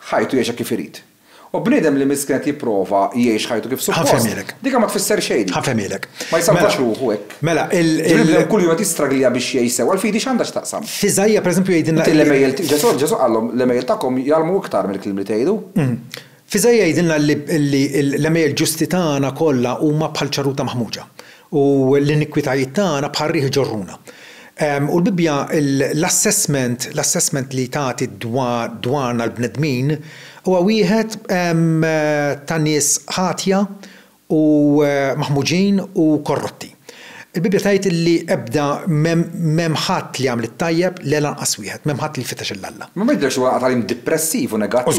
Speaker 1: ħajtu jgħixha kif irid. U bniedem li miskin jipprova jgħix ħajtu kif suppost. Dika ma tfisser xejn.
Speaker 2: Ħafemilek.
Speaker 1: Ma jsalvax ruħu hekk.
Speaker 2: Mela,
Speaker 1: kull jum jistraglija biex jgħix sew, għal-fidi x'għandha x'taqsam.
Speaker 2: Fiżajja pereżempju jgħidilna.
Speaker 1: L-email, Ġesu qallhom l-email tagħkom jgħalmu iktar mill-kliem li tgħidu.
Speaker 2: Fiżajja jgħidilna li l-email ġusti tagħna kollha huma bħal ċaruta maħmuġa u l-inikwitajiet tagħna bħal riħ ġorruna. U l-Bibja l-assessment li tagħti dwarna l-bnedmin huwa wieħed ta' nies ħatja u maħmuġin u korrotti. Il-Bibja tgħid li ebda m'hemm ħadd li għamel it-tajjeb l lanqas wieħed, m'hemm ħadd li jfittex il-Alla.
Speaker 1: Ma jidhirx huwa għalim depressiv u negattiv.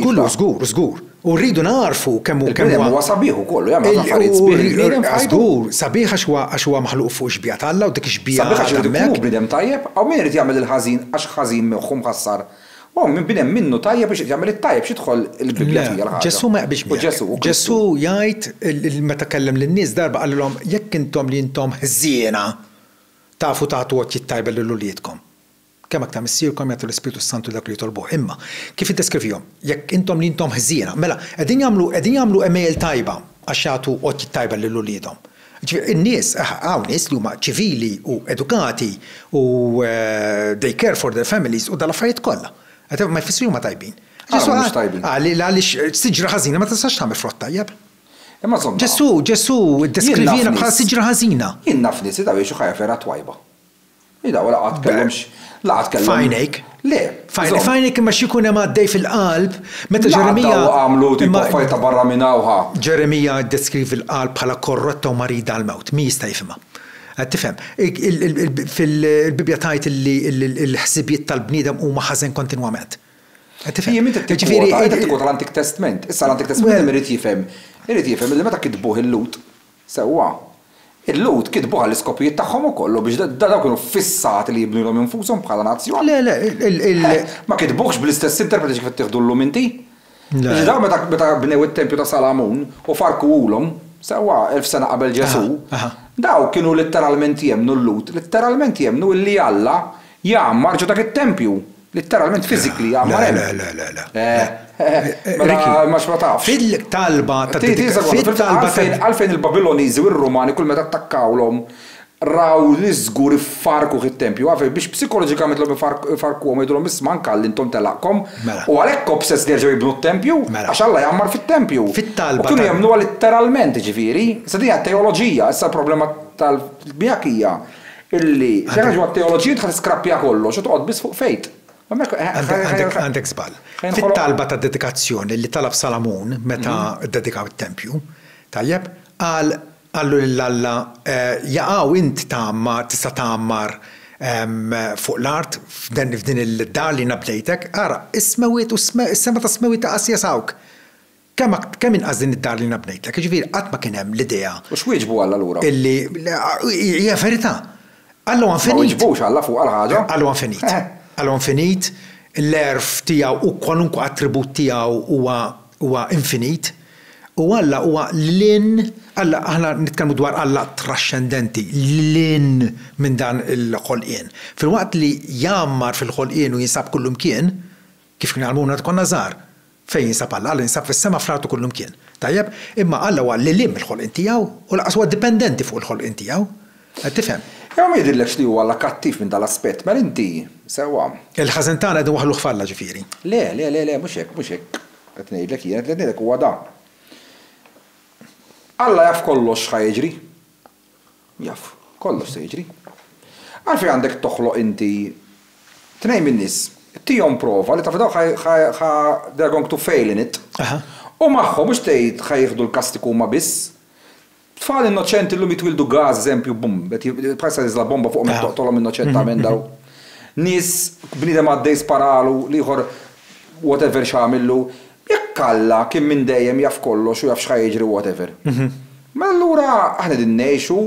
Speaker 2: Żgur. U rridu narfu kemm
Speaker 1: huwa sabiħ ukoll jagħmel affarijiet sbieħ.
Speaker 2: Żgur, sabiħ għax huwa maħluq fuq xbija Alla u dik xbija.
Speaker 1: Sabiħ għax irid bniedem tajjeb, aw min irid jagħmel il-ħażin għax ħażin moħħu mħassar. Minn binem minnu tajjeb biex jagħmel it-tajjeb x'idħol il-Bibja fija l-ħaġa. Ġesu ma jaqbilx miegħek.
Speaker 2: Ġesu jgħid meta kellem lin-nies darba qalilhom jekk intom li intom ħżiena tafu tagħtu għod jittajba l-uliedkom. Kemm aktar missierkom jagħtu l-Ispiritu Santu dak li jitolbuh. Imma kif iddeskrivihom, jekk intom li intom ħżiena, mela qegħdin jagħmlu email tajba għax jagħtu għod jittajba lill-uliedhom. In-nies hawn nies li huma ċivili u edukati u they care for their families u dal-affarijiet kollha. Ma jfissru ma tajbin. Għaliex siġra ħażina ma tistax tagħmel frott tajjeb. Ġesu iddeskrivina bħala siġra ħażina.
Speaker 1: Jien naf nies daw jgħixu ħajja vera twajba. Ida wara qatt kellemx laqgħet kellem.
Speaker 2: Fajnek.
Speaker 1: Le.
Speaker 2: Fajnek imma x'ikun hemm għaddej fil-qalb meta Ġeremija
Speaker 1: għamlu tipo fajta barra minn hawnha.
Speaker 2: Ġeremija ddeskrivi l-qalb bħala korrotta u marida għall-mewt. Mi jista' jifhimha. Tifhem, fil-Bibja tgħid li l-ħsibijiet tal-bniedem huma ħażen kontinwament.
Speaker 1: Tifhem, inti tikkwota l-Antik Testament. Issa l-Antik Testament irid jifhem li meta kitbuh il-Lut sewwa. Il-Lut kitbuh għall-iskopijiet tagħhom ukoll biex dawn kienu fissati li jibnulhom infushom bħala nazzjon.
Speaker 2: Le.
Speaker 1: Ma kitbuhx bl-istess interpreti kif tieħdullhom inti. Dawn meta bnew it-Tempju ta' Salamun u farkuhulhom sewwa 1000 sena qabel Ġesu. Daw kienu letteralment jemnu l-Lut, letteralment jemnu li Alla jgħammar ġo dak it-tempju, letteralment physically jgħammar hemm. Ma x'ma
Speaker 2: Fil-talba
Speaker 1: għalfejn il-Babiloniżi u r-Rumani kull meta attakkawlhom raw li żgur iffarku it-tempju, għalfejn biex psikoloġikament l-hom ifarkuhom jgħidulhom isma' nkalli intom telaqkom u għalhekk obsess nerġgħu jibnu t-tempju għax Alla jgħammar fit-tempju. U kienu jemmnuha letteralment ġifieri, issa din teoloġija, issa l-problema tal-bjakija illi ħaġa t-teoloġija tħadd iskrappja kollox u toqgħod biss fuq fejt.
Speaker 2: Għandek żball. Fit-talba ta' dedikazzjoni li talab Salamun meta ddedikaw it-tempju, tajjeb, għallu l-Alla jaqgħu int tista' tagħmmar fuq l-art f'din il-dar li nabdejtek, ara, ismewit u s-sema ta' smewit ta' Asja sawk. kemm inqas din id-dar li nabnejtlek, ġifieri qatt ma kien hemm l-idea.
Speaker 1: U x'wieġbu Alla lura?
Speaker 2: Illi hija verità. Allu infinit.
Speaker 1: Ma wieġbux Alla fuq għal ħaġa.
Speaker 2: Allu infinit. Allu infinit, l-erf tiegħu u kwalunkwe attribut tiegħu huwa infinit. U Alla huwa lin, Alla aħna nitkellmu dwar Alla trascendenti, lin minn dan il-ħolqien. Fil-waqt li jammar fil-ħolqien u jinsab kullum kien, kif kien għalmuna tkun nażar, fejn jinsab Alla jinsab fis-sema fl-artu kullum kien. Tajjeb, imma Alla huwa lin mill-ħolqien tiegħu u laqas huwa dipendenti fuq il-ħolqien tiegħu. Qed tifhem?
Speaker 1: Jew ma jidhirlekx li huwa Alla kattiv minn dal-aspett, ma inti sewwa.
Speaker 2: Il-ħażentana qegħdin waħlu ħfalla ġifieri.
Speaker 1: Le, mhux hekk. Qed ngħidlek jien qed ngħidlek huwa dan. Alla jaf kollox ħajġri. Jaf, kollox se jiġri. Għalfejn għandek toħloq inti tnejn min-nies, tihom prova li taf daw they're going to fail in it. U magħhom mhux tgħid ħajjieħdu l-kastiku huma biss. Tfal innoċenti llum jitwildu gaż eżempju bum, bħalissa niżla bomba fuq minn toqtolhom innoċentament daw. Nies bniedem għaddej sparalu ieħor whatever x'għamillu. Jekk Alla kien minn dejjem jaf kollox u jaf x'ħajjiġri whatever. Ma allura aħna din ngħixu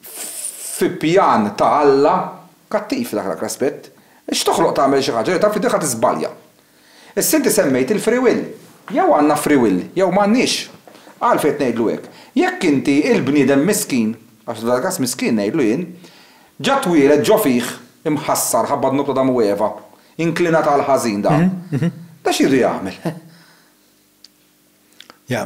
Speaker 1: fi pjan ta' Alla kattiv dak l-aspett. X'toħloq tagħmel xi ħaġa li taf li ħadd tiżbalja. Issa inti semmejt il-free will. Jew għandna free will, jew m'għandniex. Għalfejn ngħidlu hekk. Jekk inti il-bniedem miskin, għax dak każ miskin ngħidlu jien, ġa twieled ġo fih imħassar ħabba dnub ta' Damu Eva, inklinat għal ħażin da. Da x'jridu jagħmel?
Speaker 2: Ja,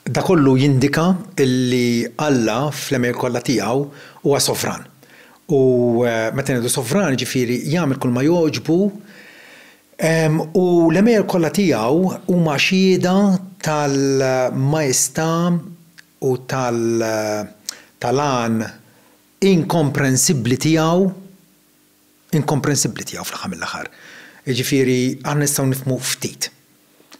Speaker 2: da kollu jindika illi Alla fl-emer kollha tiegħu huwa sovran. U meta ngħidu sovran ġifieri jagħmel kull ma jogħġbu u l-emer kollha tiegħu huma xhieda tal-majestà u tal-għan inkomprensibbli tiegħu fl-aħħar mill-aħħar. Jiġifieri aħna nistgħu nifhmu ftit.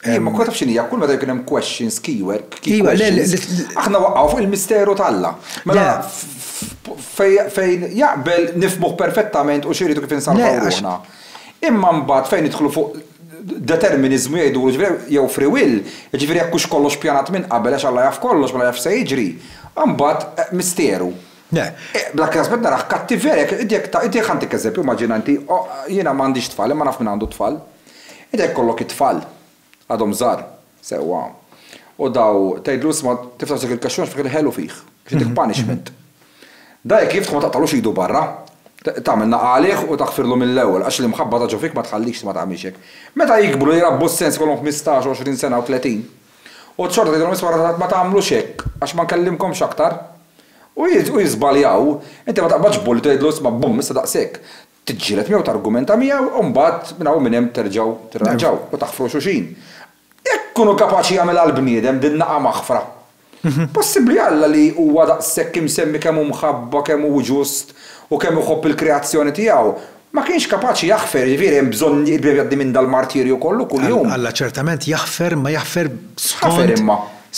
Speaker 1: Ma kont taf x'inhi kull meta jkun hemm questions keyword. Aħna waqgħu fuq il-misteru tal-Alla. Mela fejn jaqbel nifhmuh perfettament u xiridu kif insalvaw ruħna. Imma mbagħad fejn nidħlu fuq determinizmu jgħidu jew free will, jiġifieri jekk hux kollox pjanat minn qabel għax Alla jaf kollox ma jaf se jiġri. Mbagħad misteru. Dak aspett naraħ kattiverek, idjek ħantik eżempju, immaġina inti jiena m'għandix tfal, imma naf min għandu tfal. Idek kollok it-tfal. Għadhom żgħar, sewwa. U daw tgħidlu isma' tiftaħ il-kaxxun fih ħelu fih, xi punishment. Dajk kif ma taqtalux idu barra, tagħmel naqalih u taħfirlu mill-ewwel għax li mħabba ta' ġo fik ma tħallix ma tagħmilx hekk. Meta jikbru jirabbu s-sens kollhom 15, 20 sena u 30. U ċorta tgħidulhom isma' ma tagħmlux hekk għax ma nkellimkomx aktar. U jiżbaljaw, inti ma taqbadx bull tgħidlu isma' bum issa daqshekk. Tiġġieled miegħu targumenta miegħu u mbagħad minn hawn minn hemm terġgħu tirranġaw u taħfru xulxin. Jekk kunu kapaċi jagħmel għall-bniedem din naqa' maħfra. Possibbli Alla li huwa daqshekk imsemmi kemm hu mħabba, kemm hu ġust u kemm iħobb il-kreazzjoni tiegħu, ma kienx kapaċi jaħfer, ġifieri hemm bżonn jibgħaddi minn dal-martirju kollu kuljum. Alla
Speaker 2: ċertament jaħfer ma jaħfer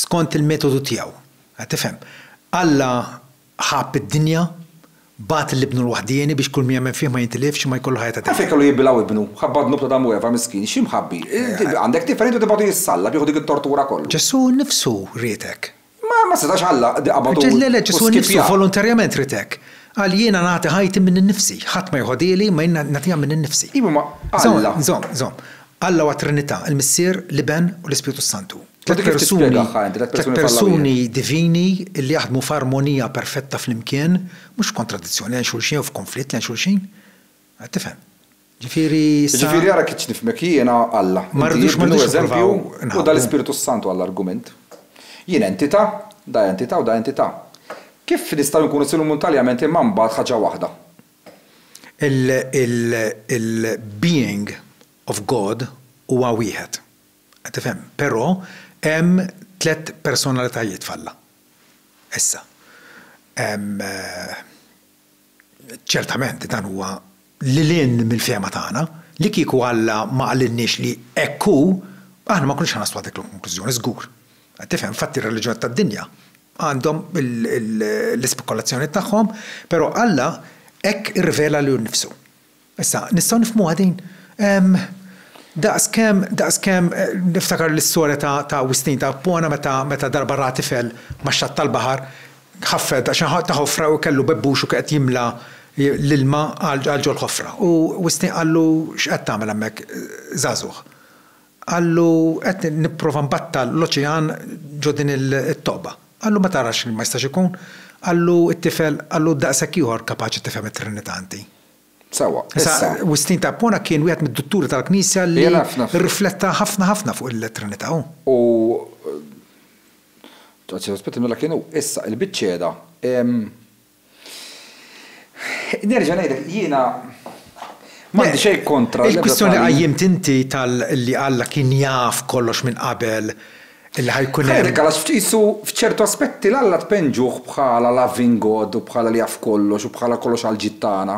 Speaker 2: skont il-metodu tiegħu. Qed tifhem. Alla ħabb id-dinja bat l-ibnu l-waħdieni biex kull mija fih ma jintilifx ma jkollu ħajta tiegħu. Għalfejn kellu jibbilaw ibnu, ħabba dnub ta' Damu Eva miskin, xi mħabbi. Għandek differenti tibgħatu jissalla bieħu dik it-tortura kollu. Ġesu nnifsu rietek. Ma setax Alla qabadu. Ġesu nnifsu volontarjament rietek. Għal jiena nagħti ħajti minn innifsi, ħadd ma jħodili ma jiena nagħtiha minn innifsi.
Speaker 1: Ibu ma Alla.
Speaker 2: Żomm. Alla huwa Trinità, il-Missier, l-Iben u l-Ispiritu Santu. Tlet persuni divini li jaħdmu f'armonija perfetta fl-imkien, mhux kontradizzjoni għan xulxin u f'konflitt għan xulxin. Għad tifhem.
Speaker 1: Ġifieri ara kitx nifhmek jiena Alla.
Speaker 2: Ma rridux
Speaker 1: eżempju u dal-Ispiritu Santu għall-argument. Jien entità, da entità u da entità. Kif nistgħu nkunu simultanjament imma mbagħad ħaġa waħda?
Speaker 2: Il-being of God huwa wieħed. Qed tifhem, però hemm tliet personalitajiet f'Alla. Issa. Ċertament dan huwa lilin mill-fehma tagħna li kieku Alla ma qalilniex li hekk hu aħna ma kunux ħanaslu dik l-konklużjoni żgur. Qed tifhem fatti r-reliġjoni tad-dinja għandhom l-ispekulazzjoni tagħhom, però Alla hekk irrivela lil nnifsu. Issa nistgħu nifhmu għadin Daqs kemm niftakar l-istorja ta' Wistin ta' Pona meta darba ra tifel ma' xatt tal-baħar ħaffed għax ta' ħofra u kellu bebbux u qed jimla l-ilma għal ġol ħofra. U Wistin qallu x'qed tagħmel hemmhekk żagħżugħ. Qallu qed nipprova nbattal l-oċean ġo din it-toqba. Qallu ma tarax ma jistax ikun. Qallu t-tifel qallu daqshekk ieħor kapaċi tifhem it-Trinitanti.
Speaker 1: Sewa.
Speaker 2: Wistin ta' Pona kien wieħed mid-dutturi tal-Knisja li rrifletta ħafna fuq il-Trinità.
Speaker 1: U aspetti mela kienu issa il-biċċeda. Nerġa' ngħidlek jiena m'għandi xejn kontra.
Speaker 2: Il-kwistjoni qajjimt inti li Alla kien jaf kollox minn qabel illi ħajkun hemm.
Speaker 1: Għalax ftisu f'ċertu aspetti l-Alla tpenġuh bħala loving God u bħala li jaf kollox u bħala kollox għall-ġittana,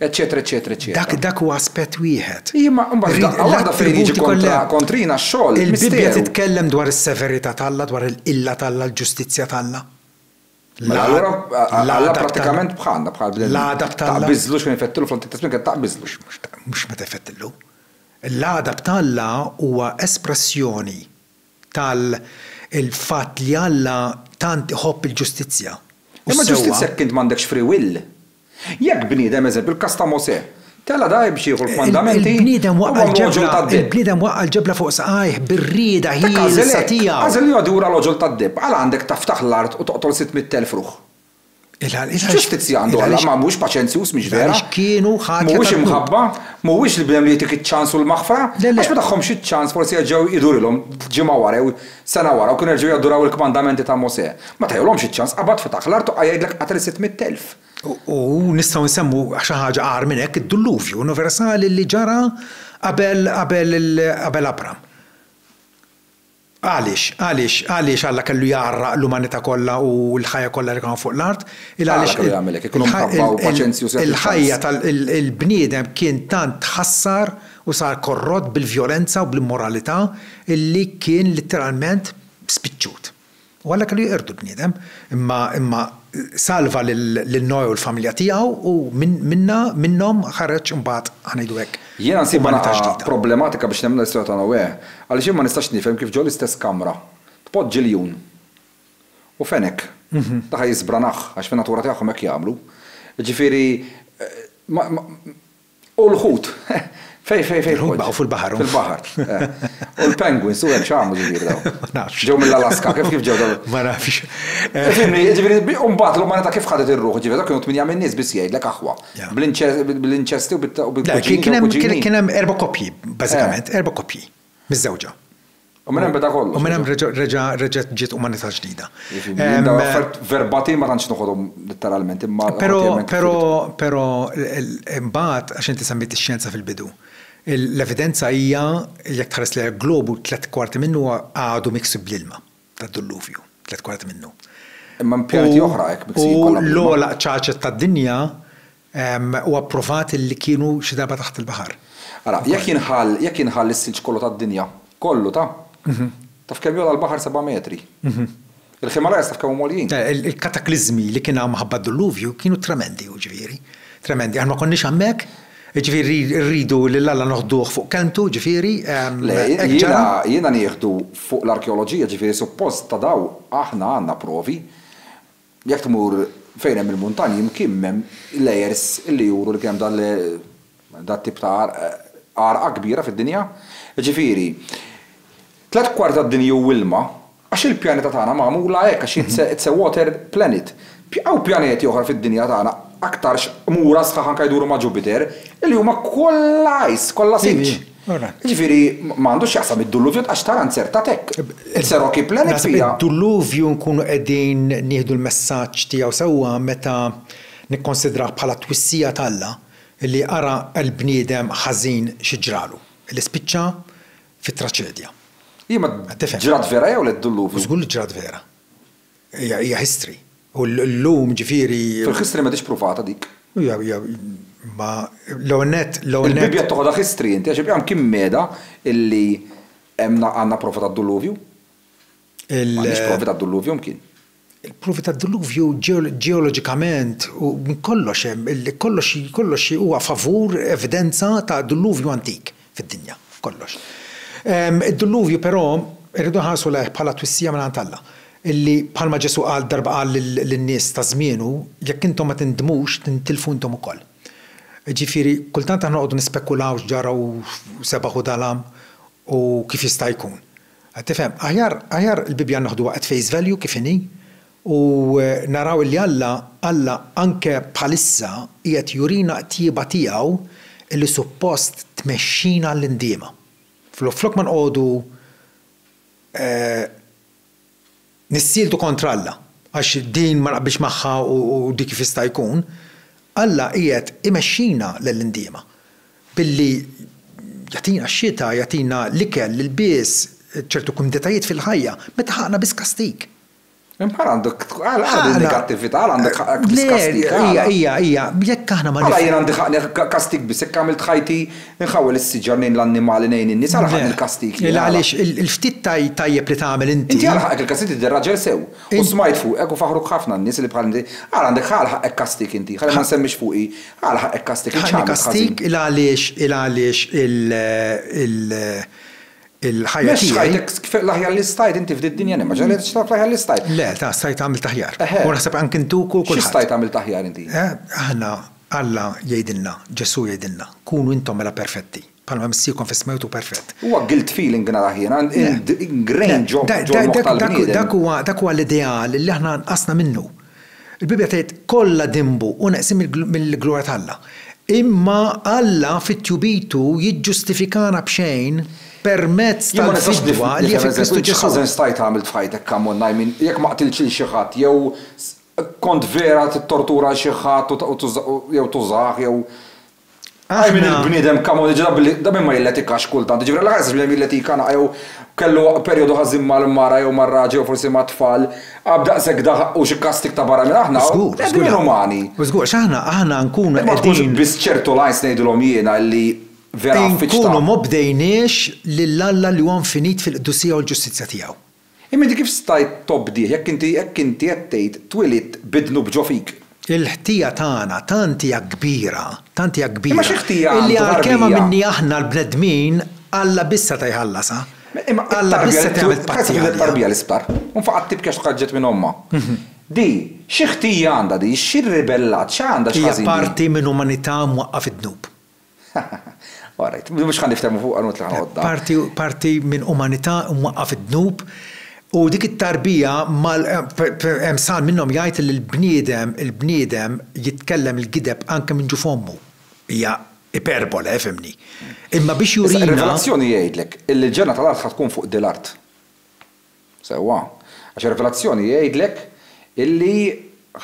Speaker 1: eċetera, eċetera, eċetera.
Speaker 2: Dak huwa aspett wieħed.
Speaker 1: Imma mbagħad waħda fejn jiġi kontrina x-xogħol.
Speaker 2: Il-Bibja titkellem dwar is-severità tal-Alla, dwar il-qilla tal-Alla, l-ġustizzja tal-Alla.
Speaker 1: Alla pratikament bħalna
Speaker 2: l-għadab tal-Alla.
Speaker 1: Taqbiżlux kien ifettilu fl-Antik Testament kien taqbiżlux.
Speaker 2: Mhux meta ifettilu. L-għadab tal-Alla huwa espressjoni tal-fatt li Alla tant iħobb il-ġustizzja.
Speaker 1: Imma ġustizzja kint m'għandekx free will. Jekk bniedem eżempju il-każ ta' Mosè, tella da bxieħu l-fondamenti.
Speaker 2: Il-bniedem waqqa l-ġebla fuq saqajh bir-rieda ħielsa tiegħu.
Speaker 1: Għażel li jgħodura l-oġol tad-deb, għal għandek taftaħ l-art u toqtol 600,000 ruħ. Ġustizzja għandu Alla, ma mhuwiex paċenzjuż mhix vera.
Speaker 2: Kienu ħaġa
Speaker 1: mhuwiex imħabba, mhuwiex li bdem li jtik iċ-ċans u l-maħfra, għax ma tagħhomx iċ-ċans forsi jerġgħu jdurilhom ġimgħa wara jew sena wara u kienu jerġgħu jadduraw il-kmandamenti ta' Mosè. Ma tajolhomx iċ-ċans qabad fetaħ l-art u jgħidlek qatel 600,000.
Speaker 2: U nistgħu nsemmu xi ħaġa qar minn hekk id-dilluvju universali li ġara qabel Abram. Għaliex Alla kellu jarraq l-umanità kollha u l-ħajja kollha li kien fuq l-art. Il-ħajja tal-bniedem kien tant ħassar u sar korrott bil-vjolenza u bil-moralità illi kien letteralment spiċċut. U Alla kellu jqerdu l-bniedem imma salva lil-Noe u l-familja tiegħu u minnhom ħareġ imbagħad ħanejdu hekk.
Speaker 1: Jiena nsibha problematika biex nemmel l-istorja ta' Noe, għaliex ma nistax nifhem kif ġew l-istess kamra. Tpoġġi Ljun. U fenek. Daħħa jisbranaħ għax fin-natura tagħhom hekk jagħmlu. Ġifieri u l-ħut. Fej.
Speaker 2: Baqgħu fil-baħar.
Speaker 1: Fil-baħar. U l-penguins u hekk x'għamlu ġifieri daw. Ġew mill-Alaska, kif ġew daw?
Speaker 2: Ma nafx.
Speaker 1: Ġifieri mbagħad l-umanità kif ħadet ir-ruħ, ġifieri dak kienu 8 min nies biss jgħidlek aħwa. Bl-inċesti u bil-kuġini.
Speaker 2: Kien hemm 4 koppji, bażikament, 4 koppji miż-żewġa.
Speaker 1: U minn hemm beda kollox.
Speaker 2: U minn hemm reġgħet ġiet umanità ġdida.
Speaker 1: Verbati ma tantx noħodhom letteralment imma.
Speaker 2: Però imbagħad għax inti semmejt ix-xjenza fil-bidu. L-evidenza hija jekk tħares li globu 3/4 minnu għadu miksub bl-ilma tad-dilluvju, 3/4 minnu.
Speaker 1: Imma impjanti oħra hekk miksib kollha.
Speaker 2: U l-ogħla ċaċet tad-dinja huwa provat li kienu xi darba taħt il-baħar.
Speaker 1: Ara, jekk inħall is-silġ kollu tad-dinja, kollu ta' taf kemm jola l-baħar 7 metri. Il-Himalajas taf kemm għoljin.
Speaker 2: Il-kataklizmi li kienu maħabba d-dilluvju kienu tremendi ġifieri. Tremendi. Aħna ma konniex hemmhekk, ġifieri rridu li l-Alla noħduh fuq kelmtu ġifieri.
Speaker 1: Jiena nieħdu fuq l-arkeoloġija ġifieri suppost ta' daw aħna għandna provi. Jekk tmur fejn hemm il-muntanji imkien hemm layers li juru li kemm dan tip ta' arqa kbira fid-dinja. Ġifieri 3/4 tad-dinja u ilma, għax il-pjaneta tagħna magħmula hekk għax it's a water planet. Hawn pjaneti oħra fid-dinja tagħna aktarx mura sħaħ anke jduru ma' Jupiter, li huma kollha ice, kollha silġ. Ġifieri m'għandux jaqsam id-dilluvju għax tara nserta hekk. It's a rocky planet fiha.
Speaker 2: Id-dilluvju nkunu qegħdin nieħdu l-messaġġ tiegħu sewwa meta nikkonsidrah bħala twissija tal-Alla li ara l-bniedem ħażin xi ġralu. Li spiċċa fit-traċedja.
Speaker 1: Jima ġrat vera jew l-dilluvju?
Speaker 2: Żgur li ġrat vera. Hija history. U l-lum ġifieri.
Speaker 1: Fil-history ma tix provata dik.
Speaker 2: Ma l-onet.
Speaker 1: Il-Bibja toħodha history inti għax hemm kien meda illi għandna prova tad-dilluvju? M'għandniex provi tad-dilluvju kien.
Speaker 2: Il-provi tad-dilluvju ġeoloġikament u kollox huwa favur evidenza ta' dilluvju antik fid-dinja. f'kollox. Id-dilluvju però irridu ħarsu leħ bħala twissija minn Alla. Illi bħalma Ġesu qal darba qal lin-nies ta' żmienu, jekk intom ma tindmux, tintilfu intom ukoll. Ġifieri, kultant aħna noqogħdu nispekulaw x'ġara u sebaħ u dalam u kif jista' jkun. Qed tifhem, aħjar il-Bibja naħduha at face value kif inhi u naraw li Alla anke bħalissa qiegħed jurina qtieba tiegħu illi suppost tmexxina l-indiema. Flok ma nqogħdu nissieltu kontra Alla, għax din ma naqbilx magħha u dik kif jista' jkun, Alla qiegħed imexxina lill-indiema billi jagħtina x-xita, jagħtina l-ikel, l-bies, ċertu kumditajiet fil-ħajja, meta ħaqna biss kastik.
Speaker 1: Imħar għandek negattività, għandek kastik.
Speaker 2: Ija, jekk aħna ma
Speaker 1: għala jien għandek kastik biss, jekk għamilt ħajti nħawel is-siġar nejn l-annimali nejn in-nies, għala ħaq il-kastik.
Speaker 2: Għaliex il-ftit tajjeb li tagħmel inti.
Speaker 1: Inti għala ħaq il-kastik id-raġel sew. U smajt fuq, u faħruk ħafna n-nies li bħal inti, għala għandek ħaq kastik inti, ħalli ma nsemmix fuqi, għala ħaq kastik.
Speaker 2: Ħaq kastik il-għaliex il-ħajja
Speaker 1: tiegħek kif l-aħjar li stajt inti f'din dinja ma ġalet x'taf l-aħjar li stajt.
Speaker 2: Le, ta' stajt għamil taħjar. U naħseb anke intuku kulħadd.
Speaker 1: X'stajt għamil taħjar inti?
Speaker 2: Aħna Alla jgħidilna, Ġesu jgħidilna, kunu intom mela perfetti. Palma missiekom fis-smejtu perfett.
Speaker 1: Huwa guilt feeling nara ħien, ingrained ġo
Speaker 2: dak huwa l-ideal li aħna nqasna minnu. Il-Bibja tgħid kollha dimbu u neqsim mill-glorja tal-Alla. Imma Alla fit-tjubitu jiġġustifikana b'xejn permezz tal-fidwa li fil-Kristu Ġesu.
Speaker 1: Ħażen stajt għamilt f'ħajtek kammonna, jekk ma qtilx il xi ħadd jew kont vera tittortura xi ħadd jew tużaħ jew min il-bniedem kammon da minn ma jilletikax kultant. Ġifieri l-ħares bniedem jilletika jew kellu perjodu ħażin mal-mara jew mar-raġel jew forsi mat-tfal, abdaqshekk daħqu xi kastik ta' barra minn aħna. Żgur umani.
Speaker 2: Żgur aħna nkunu
Speaker 1: qegħdin biss ċertu lajns ngħidulhom jiena li vera
Speaker 2: nkunu mobdejniex lill-Alla li huwa infinit fil-qdussija u l-ġustizzja tiegħu.
Speaker 1: Imma dik kif stajt tobdi jekk inti qed tgħid twilit bidnu bġo fik.
Speaker 2: Il-ħtija tagħna tant hija kbira.
Speaker 1: Imma xi ħtija
Speaker 2: illi għalkemm minni aħna l-bnedmin Alla bissa ta jħallasa.
Speaker 1: Imma Alla bissa tagħmel tarbija l-isptar. U faqgħet tibkex tħaġġet minn omma. Di, xi ħtija għandha di, xi ribellat, x'għandha x'ħażin.
Speaker 2: Hija parti minn umanità mwaqqaf id-dnub.
Speaker 1: Alright, mux ħan niftemu fuq għanut li ħanodda.
Speaker 2: Parti minn umanità mwaqqaf id-dnub u dik it-tarbija sal minnhom jgħid li l-bniedem jitkellem il-gideb anke minn ġu fommu. Hija iperbole, fehmni. Imma biex jurina.
Speaker 1: Ir-rivelazzjoni jgħidlek illi ġenna tal-art ħatkun fuq dil-art. Sewwa. Għax ir-rivelazzjoni jgħidlek illi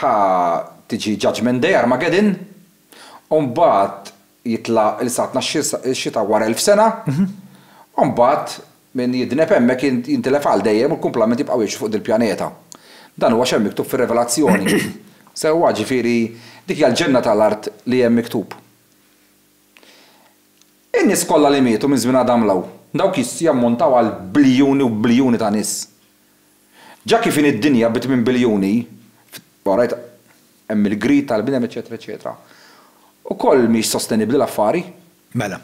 Speaker 1: ħa tiġi Judgment Day Armageddon u mbagħad jitla il-satna x-xita wara 1000 sena, mbagħad min jidneb hemmhekk jintilef għal dejjem u l-kumplament jibqgħu jgħixu fuq il-pjaneta. Dan huwa xemm miktub fir-Revelazzjoni. Sewwa ġifieri dik hija l-ġenna tal-art li hemm miktub. In-nies kollha li mietu minn żmien Adam law, dawk jammontaw għal biljuni u biljuni ta' nies. Ġa kif in id-dinja bit minn biljuni, warajt hemm il-grid tal-bnedem eċetera eċetera. U koll miex sostenibli l-affari?
Speaker 2: Mela,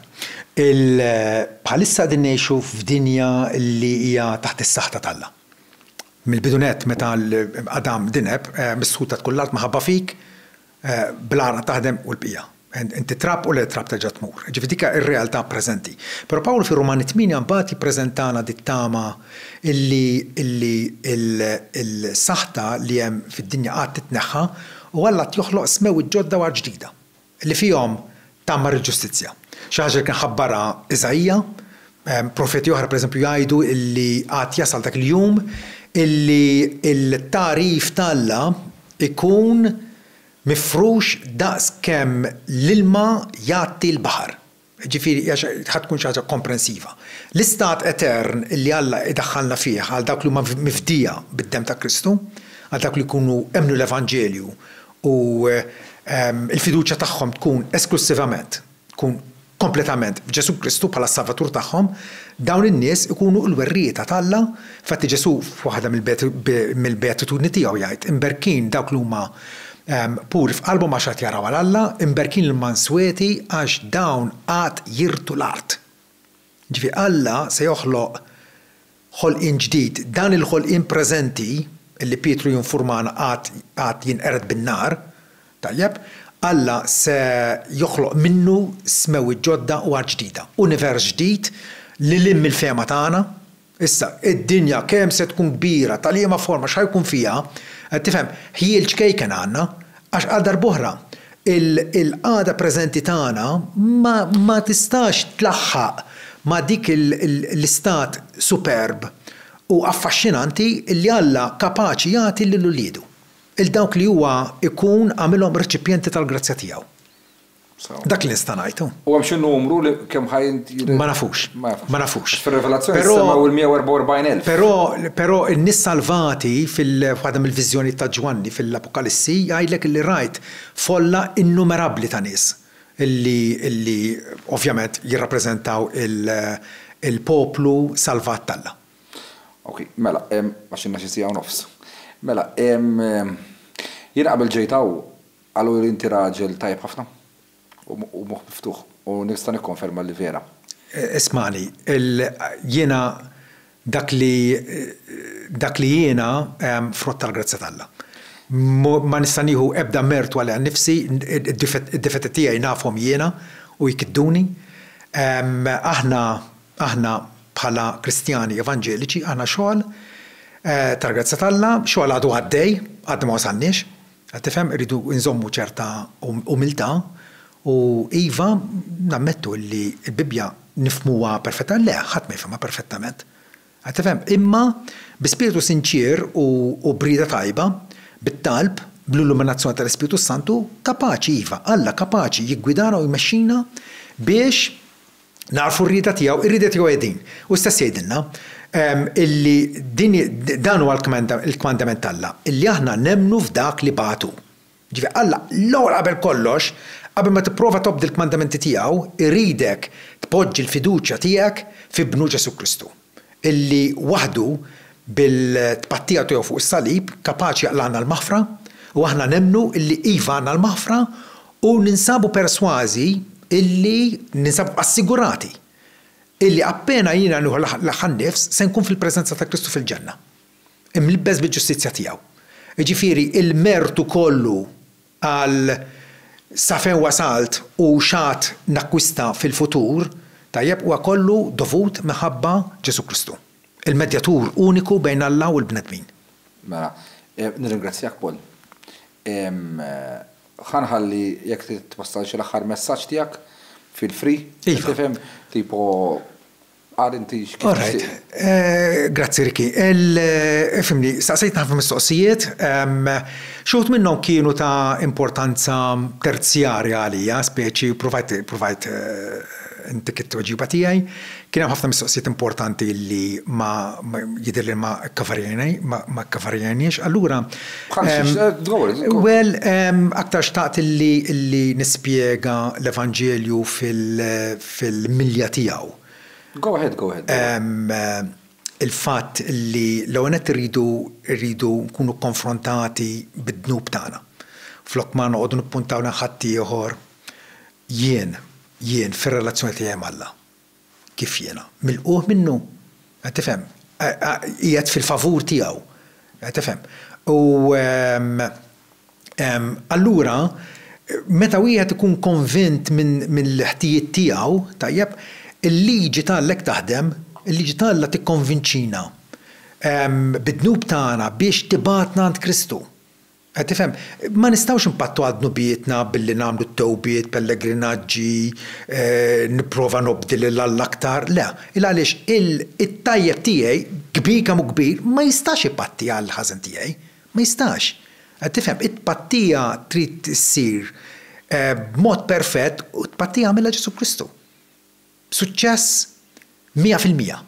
Speaker 2: bħalissa din ngħixu f'dinja li hija taħt is-saħta tal-Alla. Mill-bidunet meta Adam dineb, mis-suta tkun l-art maħabba fik, bl-ara taħdem u l-bqija. Inti trab u le trab terġa' tmur. Ġifieri dik ir-realtà preżenti. Però Pawlu fir-Rumani 8 mbagħad jippreżentana dit-tama illi il-saħta li hemm fid-dinja qatt titneħħa u Alla joħloq smew ġodda war ġdida li fihom tammar il-ġustizzja. Xi ħaġa kien ħabbara Iżajja, profeti oħra pereżempju jgħidu illi qatt jasal dak il-jum illi il-tarif tal-Alla ikun mifrux daqs kemm l-ilma jagħti l-baħar. Ġifieri ħadd tkun xi ħaġa komprensiva. L-istat etern li Alla idaħħalna fih għal dawk li huma mifdija bid-dem ta' Kristu, għal dawk li jkunu emnu l-Evanġelju u il-fiduċja tagħhom tkun esklusivament, tkun kompletament f'Ġesu Kristu bħala s-salvatur tagħhom, dawn in-nies ikunu l-werrieta tal-Alla. Infatti Ġesu f'waħda mill-beatitudni tiegħu jgħid imberkin dawk li huma pur f'qalbhom għax qed jaraw għal Alla, imberkin l-mansweti għax dawn qatt jirtu l-art. Ġifi Alla se joħloq ħolqien ġdid. Dan il-ħolqien preżenti illi Pietru jinformana għad jinqered bin-nar, tajjeb, Alla se joħloq minnu smewi ġodda u għad ġdida. Univers ġdid li lim il-fema tagħna. Issa, id-dinja kemm se tkun kbira, tal-liema forma x'ħajkun fiha, tifhem, ħiel ċkejken għandna għax għal darb'oħra il-qagħda preżenti tagħna ma tistax tlaħħaq ma' dik l-istat superb u affaxxinanti li Alla kapaċi jagħti lil uliedu. Il-dawk li huwa ikun għamilhom reċipjenti tal-grazzja tiegħu. Dak li nista' ngħidu.
Speaker 1: U hemm xi numru li kemm
Speaker 2: ma nafux. Ma nafux.
Speaker 1: Fir-Revelazzjoni semmew il-144,000.
Speaker 2: Però n-nies salvati fil-waħda mill-viżjoni ta' Ġwanni fil-Apokalissi jgħidlek li rajt folla innumerabbli ta' nies illi ovvjament jirrappreżentaw il-poplu salvat talla.
Speaker 1: Ok, mela, għaxinna xi sija u nofs. Mela, jiena qabel ġejtaw għallu inti raġel tajb ħafna u moħħ miftuħ u nista' nikkonferma li vera.
Speaker 2: Ismani, jiena dak li jiena frott tal-grazzja talla. Ma nista' nieħu ebda mertu għal nifsi, id-difetti tiegħi nafhom jiena u jkidduni. Aħna bħala Kristjani Evanġeliċi aħna xogħol tal-grazzja talla, xogħol għadu għaddej, għadna ma wasalniex, tifhem irridu nżommu ċerta umiltà u iva nammettu li l-Bibja nifhmuha perfettament, le ħadd ma jifhimha perfettament. Tifhem, imma bi spiritu sinċier u brida tajba, bit-talb, bl-illuminazzjoni tal-Ispiritu Santu, kapaċi iva, Alla kapaċi jiggwidana u jmexxina biex narfu r-rieda tiegħu, ir-rieda tiegħu qegħdin. U stess jgħidilna illi dan huwa l-kmandament Alla, illi aħna nemmnu f'dak li bagħtu. Ġifi Alla l-ewwel qabel kollox, qabel ma tipprova tobdi l-kmandamenti tiegħu, iridek tpoġġi l-fiduċja tiegħek f'ibnu Ġesu Kristu, illi waħdu bil-tpattija tiegħu fuq is-salib kapaċi jaqlana l-maħfra u aħna nemmnu illi iva għandna l-maħfra u ninsabu persważi illi ninsabu assigurati illi appena jiena nieħu l-aħħar nifs se nkun fil-preżenza ta' Kristu fil-ġenna. Imlibbes bil-ġustizzja tiegħu. Jiġifieri il-mertu kollu għal sa fejn wasalt u xat nakkwista fil-futur tajjeb huwa kollu dovut minħabba Ġesu Kristu. Il-medjatur uniku bejn Alla u l-bnedmin.
Speaker 1: Mela, nirringrazzjak Paul. Ħanħalli jekk twassal xi l-aħħar messaġġ tiegħek fil-free. Tifhem tipo inti
Speaker 2: x'kif. Grazzi Riki. Fimni, saqsejt ħafna mistoqsijiet, xogħol minnhom kienu ta' importanza terzjarja għalija, speċi provajt inti kit-tweġiba tiegħi, kien hemm ħafna mistoqsijiet importanti li jidher li ma kkavarjajniex. Allura aktar xtaqt illi nispjega l-Evanġelju fil-milja tiegħu.
Speaker 1: Go ahead.
Speaker 2: Il-fatt li l-għonet rridu nkunu konfrontati bid-dnub tagħna. Flok ma noqogħdu nippuntaw ħadd ieħor jien fir-relazzjoni tiegħi Alla. Kif jiena? Milquh minnu. Tifhem? Qiegħed fil-favur tiegħu. Tifhem? U allura meta wieħed ikun konvint minn l-ħtijiet tiegħu, tajjeb, il-liġi tagħlek taħdem, il-liġi tagħla tikkonvinċina bid-dnub tagħna biex tibatna għand Kristu. Tifhem, ma nistgħux impattu għal dnubietna billi nagħmlu t-tewbiet, pellegrinaġġi, nipprova nobdi lil Alla aktar, le, għaliex it-tajjeb tiegħi kbir kemm hu kbir ma jistax ipatti għal ħażen tiegħi, ma jistax. Tifhem, it-pattija trid issir b'mod perfett u t-pattija għamilha Ġesu Kristu. Suċċess 100%.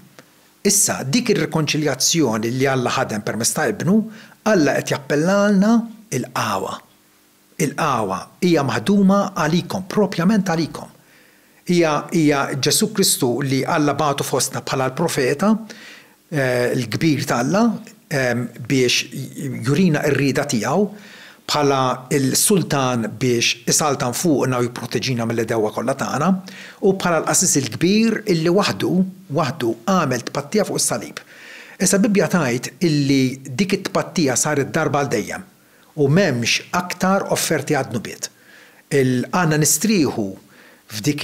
Speaker 2: Issa dik ir-rikonċiljazzjoni li Alla ħadem permezz ta' Ibnu, Alla qed jappellalna il-qawwa. Il-qawwa hija maħduma għalikom, propjament għalikom. Hija Ġesu Kristu li Alla bagħtu fostna bħala l-profeta l-kbir ta' Alla biex jurina r-rieda tiegħu bħala il-sultan biex isaltan fuqna u jipproteġina mill-edewa kollha tagħna u bħala l-qasis il-kbir illi waħdu għamel tpattija fuq is-salib. Issa Bibbja tgħid illi dik it-tpattija saret darba għal dejjem u m'hemmx aktar offerti għad-nubiet. Għandna nistrieħu f'dik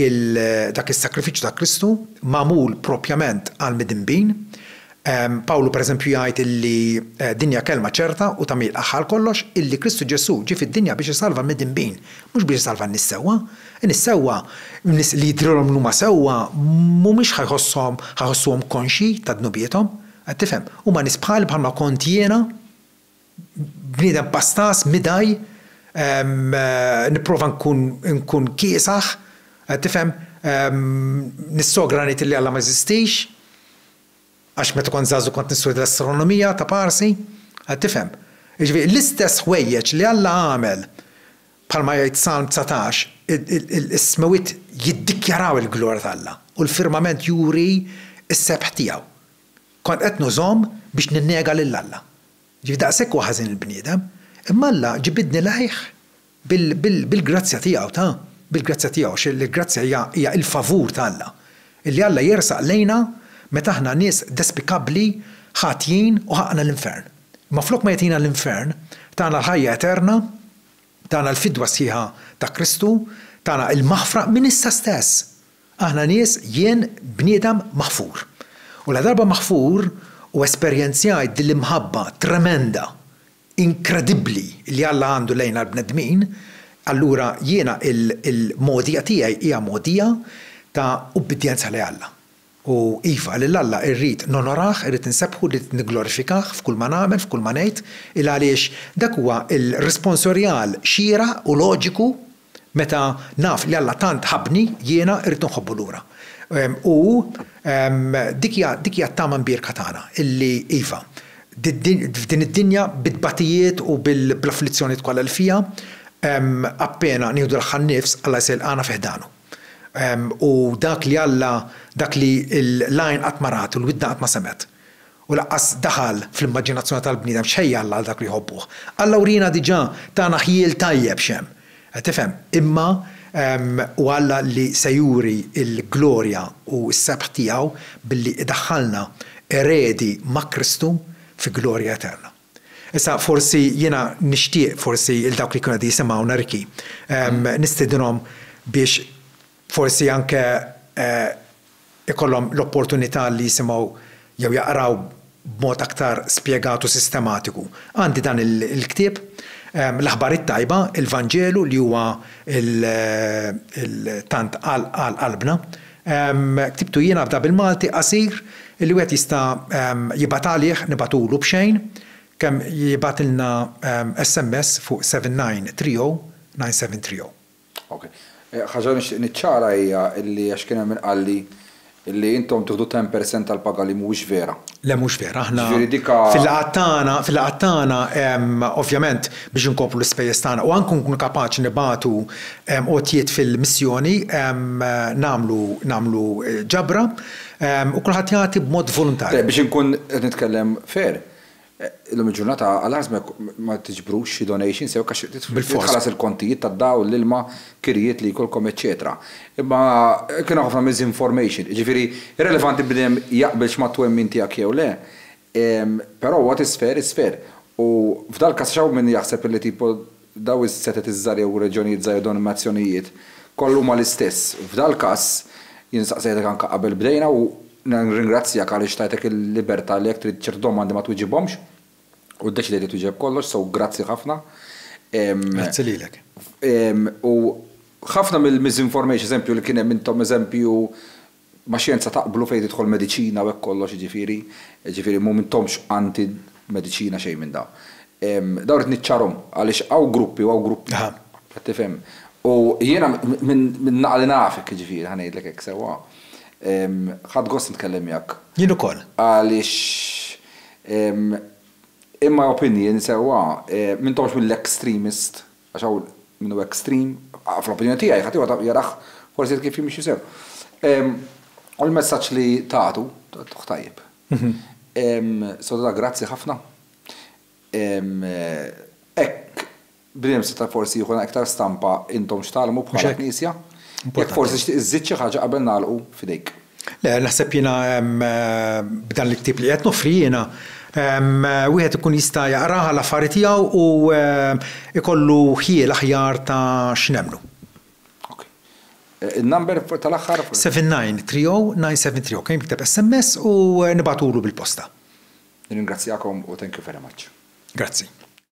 Speaker 2: dak is-sakrifiċċju ta' Kristu magħmul propjament għal midinbin. Pawlu pereżempju jgħid illi dinja kelma ċerta u tagħmel aħħar kollox illi Kristu Ġesu ġie fid-dinja biex isalva midinbin, mhux biex isalva n-nies-sewwa. In-nies-sewwa nies li jidrilhom huma sewwa mhumiex ħajħossuhom konxi ta' dnubietom, qed tifhem. Huma nies bħalma kont jiena bniedem pastas midaj nipprova nkun kiesaħ, qed tifhem, nissogra ngħid illi Alla ma jeżistix. Għax meta kont żgħażagħ kont nistudja l-astronomija ta' Parsi, qed tifhem. Jiġifieri l-istess ħwejjeġ li Alla għamel bħalma jgħid Psalm 19, is-smawiet jiddikjaraw il-glorja ta' Alla u l-firmament juri s-sebħ tiegħu. Kont qed nużhom biex ninnega lil Alla. Ġifieri daqshekk huwa ħażin il-bniedem, imma Alla ġibidni lejh bil-grazzja tiegħu bil-grazzja tiegħu il-grazzja hija il-favur ta' Alla. Illi Alla jersaq lejna meta aħna nies despikabbli ħatjin u ħaqna l-infern. Ma flok ma jagħtina l-infern, tagħna l-ħajja eterna, tagħna l-fidwa sħiħa ta' Kristu, tagħna l-maħfra minn issa stess. Aħna nies jien bniedem maħfur. U la darba maħfur u esperjenzjajt din l-imħabba tremenda, inkredibbli li Alla għandu lejna l-bnedmin, allura jiena il-modija tiegħi hija modija ta' ubbidjenza li Alla. U iva li Alla irrid nonoraħ, irrid nsebħu, irrid niglorifikaħ f'kull ma nagħmel, f'kull ma ngħid, il għaliex dak huwa il-responsorjal xira u loġiku meta naf li Alla tant ħabni jiena irrid nħobbu lura. U dik hija t-tama mbierka tagħna illi iva f'din id-dinja bid-batijiet u bil-afflizzjonijiet kollha li fiha appena nieħdu l-aħħar nifs Alla jselqana fiħdanu. U dak li Alla dak li l-lajn qatt ma rat u l-widna qatt ma semet. U laqqas daħal fl-immaġinazzjoni tal-bniedem xejja Alla dak li jħobbuh. Alla urina diġà tagħna ħjiel tajjeb xem. Qed tifhem, imma u Alla li se juri l-glorja u s-sebħ tiegħu billi idaħħalna eredi ma' Kristu fi glorja eterna. Issa forsi jiena nixtieq forsi il-dawk li kienu qed jisimgħuna Riki nistedinhom biex forsi anke ikollhom l-opportunità li jisimgħu jew jaqraw b'mod aktar spjegat u sistematiku. Għandi dan il-ktieb l-aħbar it-tajba, il-Vanġelu li huwa il-tant qalbna. Ktibtu jiena bda bil-Malti qasir li wieħed jista' jibgħat għalih nibatulu b'xejn kemm jibatilna SMS fuq 7930 9730.
Speaker 1: Okay. ħaġa niċċara hija illi għax kien hemm inqalli illi intom tieħdu 10% tal-paga li mhuwiex vera.
Speaker 2: Le mhux vera, aħna fil-laqgħat tagħna ovvjament biex inkomplu l-ispejjeż tagħna u anke nkunu kapaċi nibagħtu qotjiet fil-missjoni nagħmlu ġabra u kulħadd jagħti b'mod volontarju.
Speaker 1: Biex inkun qed nitkellem fair. Illum il-ġurnata għal-ħazma ma tiġbrux xi donations jew kax titħallas il-kontijiet tad-daw l-ilma kirijiet li jkollkom eċetera. Imma kienu ħafna misinformation. Ġifieri irrelevanti bidem jaqbel x'ma twemmin tiegħek jew le. Però what is fair is fair. U f'dal każ xaw min jaħseb li tipo daw is-setet iż-żar jew reġjonijiet żgħar donazzjonijiet kollu ma l-istess. F'dal każ jien saqsejtek anke qabel bdejna u ringrazzjak għaliex tajtek il-libertà li jekk trid ċertu domandi ma twiġibhomx u ddeċidejt twiġeb kollox, so grazzi ħafna.
Speaker 2: Grazzi lilek.
Speaker 1: U ħafna mill-misinformation, eżempju li kien hemm intom eżempju ma' xjenza taqblu fejn tidħol mediċina u hekk kollox ġifieri m'intomx anti-mediċina xejn minn dawn. Dawn rid niċċarhom għaliex hawn gruppi. Qed tifhem. U jiena minn naqli nafek ġifieri ħanejdlek hekk sewwa. ħadd gost nitkellem miegħek.
Speaker 2: Jien ukoll.
Speaker 1: Għaliex in my opinion sewwa m'intomx mill-extremist għax hawn minnu extreme fl-opinjoni tiegħi ħadd jaraħ forsi kif jimxi sew. U l-messaġġ li tagħtu tajjeb. Soda grazzi ħafna. Hekk Brimsi ta' forsi jkun iktar stampa intom x'talmu bħala Knisja. Jekk forsi iżid xi ħaġa qabel nagħlqu f'idejk.
Speaker 2: Le, naħseb jiena b'dan l-ktieb li qed nofri jiena wieħed ikun jista' jaqraha l-affarijiet tiegħu u ikollu ħiel aħjar ta' x'nemmnu.
Speaker 1: Il-number tal-aħħar
Speaker 2: 7930-973 kemm jikteb SMS u nibatulu bil-posta.
Speaker 1: Ringrazzjakom u thank you very much.
Speaker 2: Grazzi.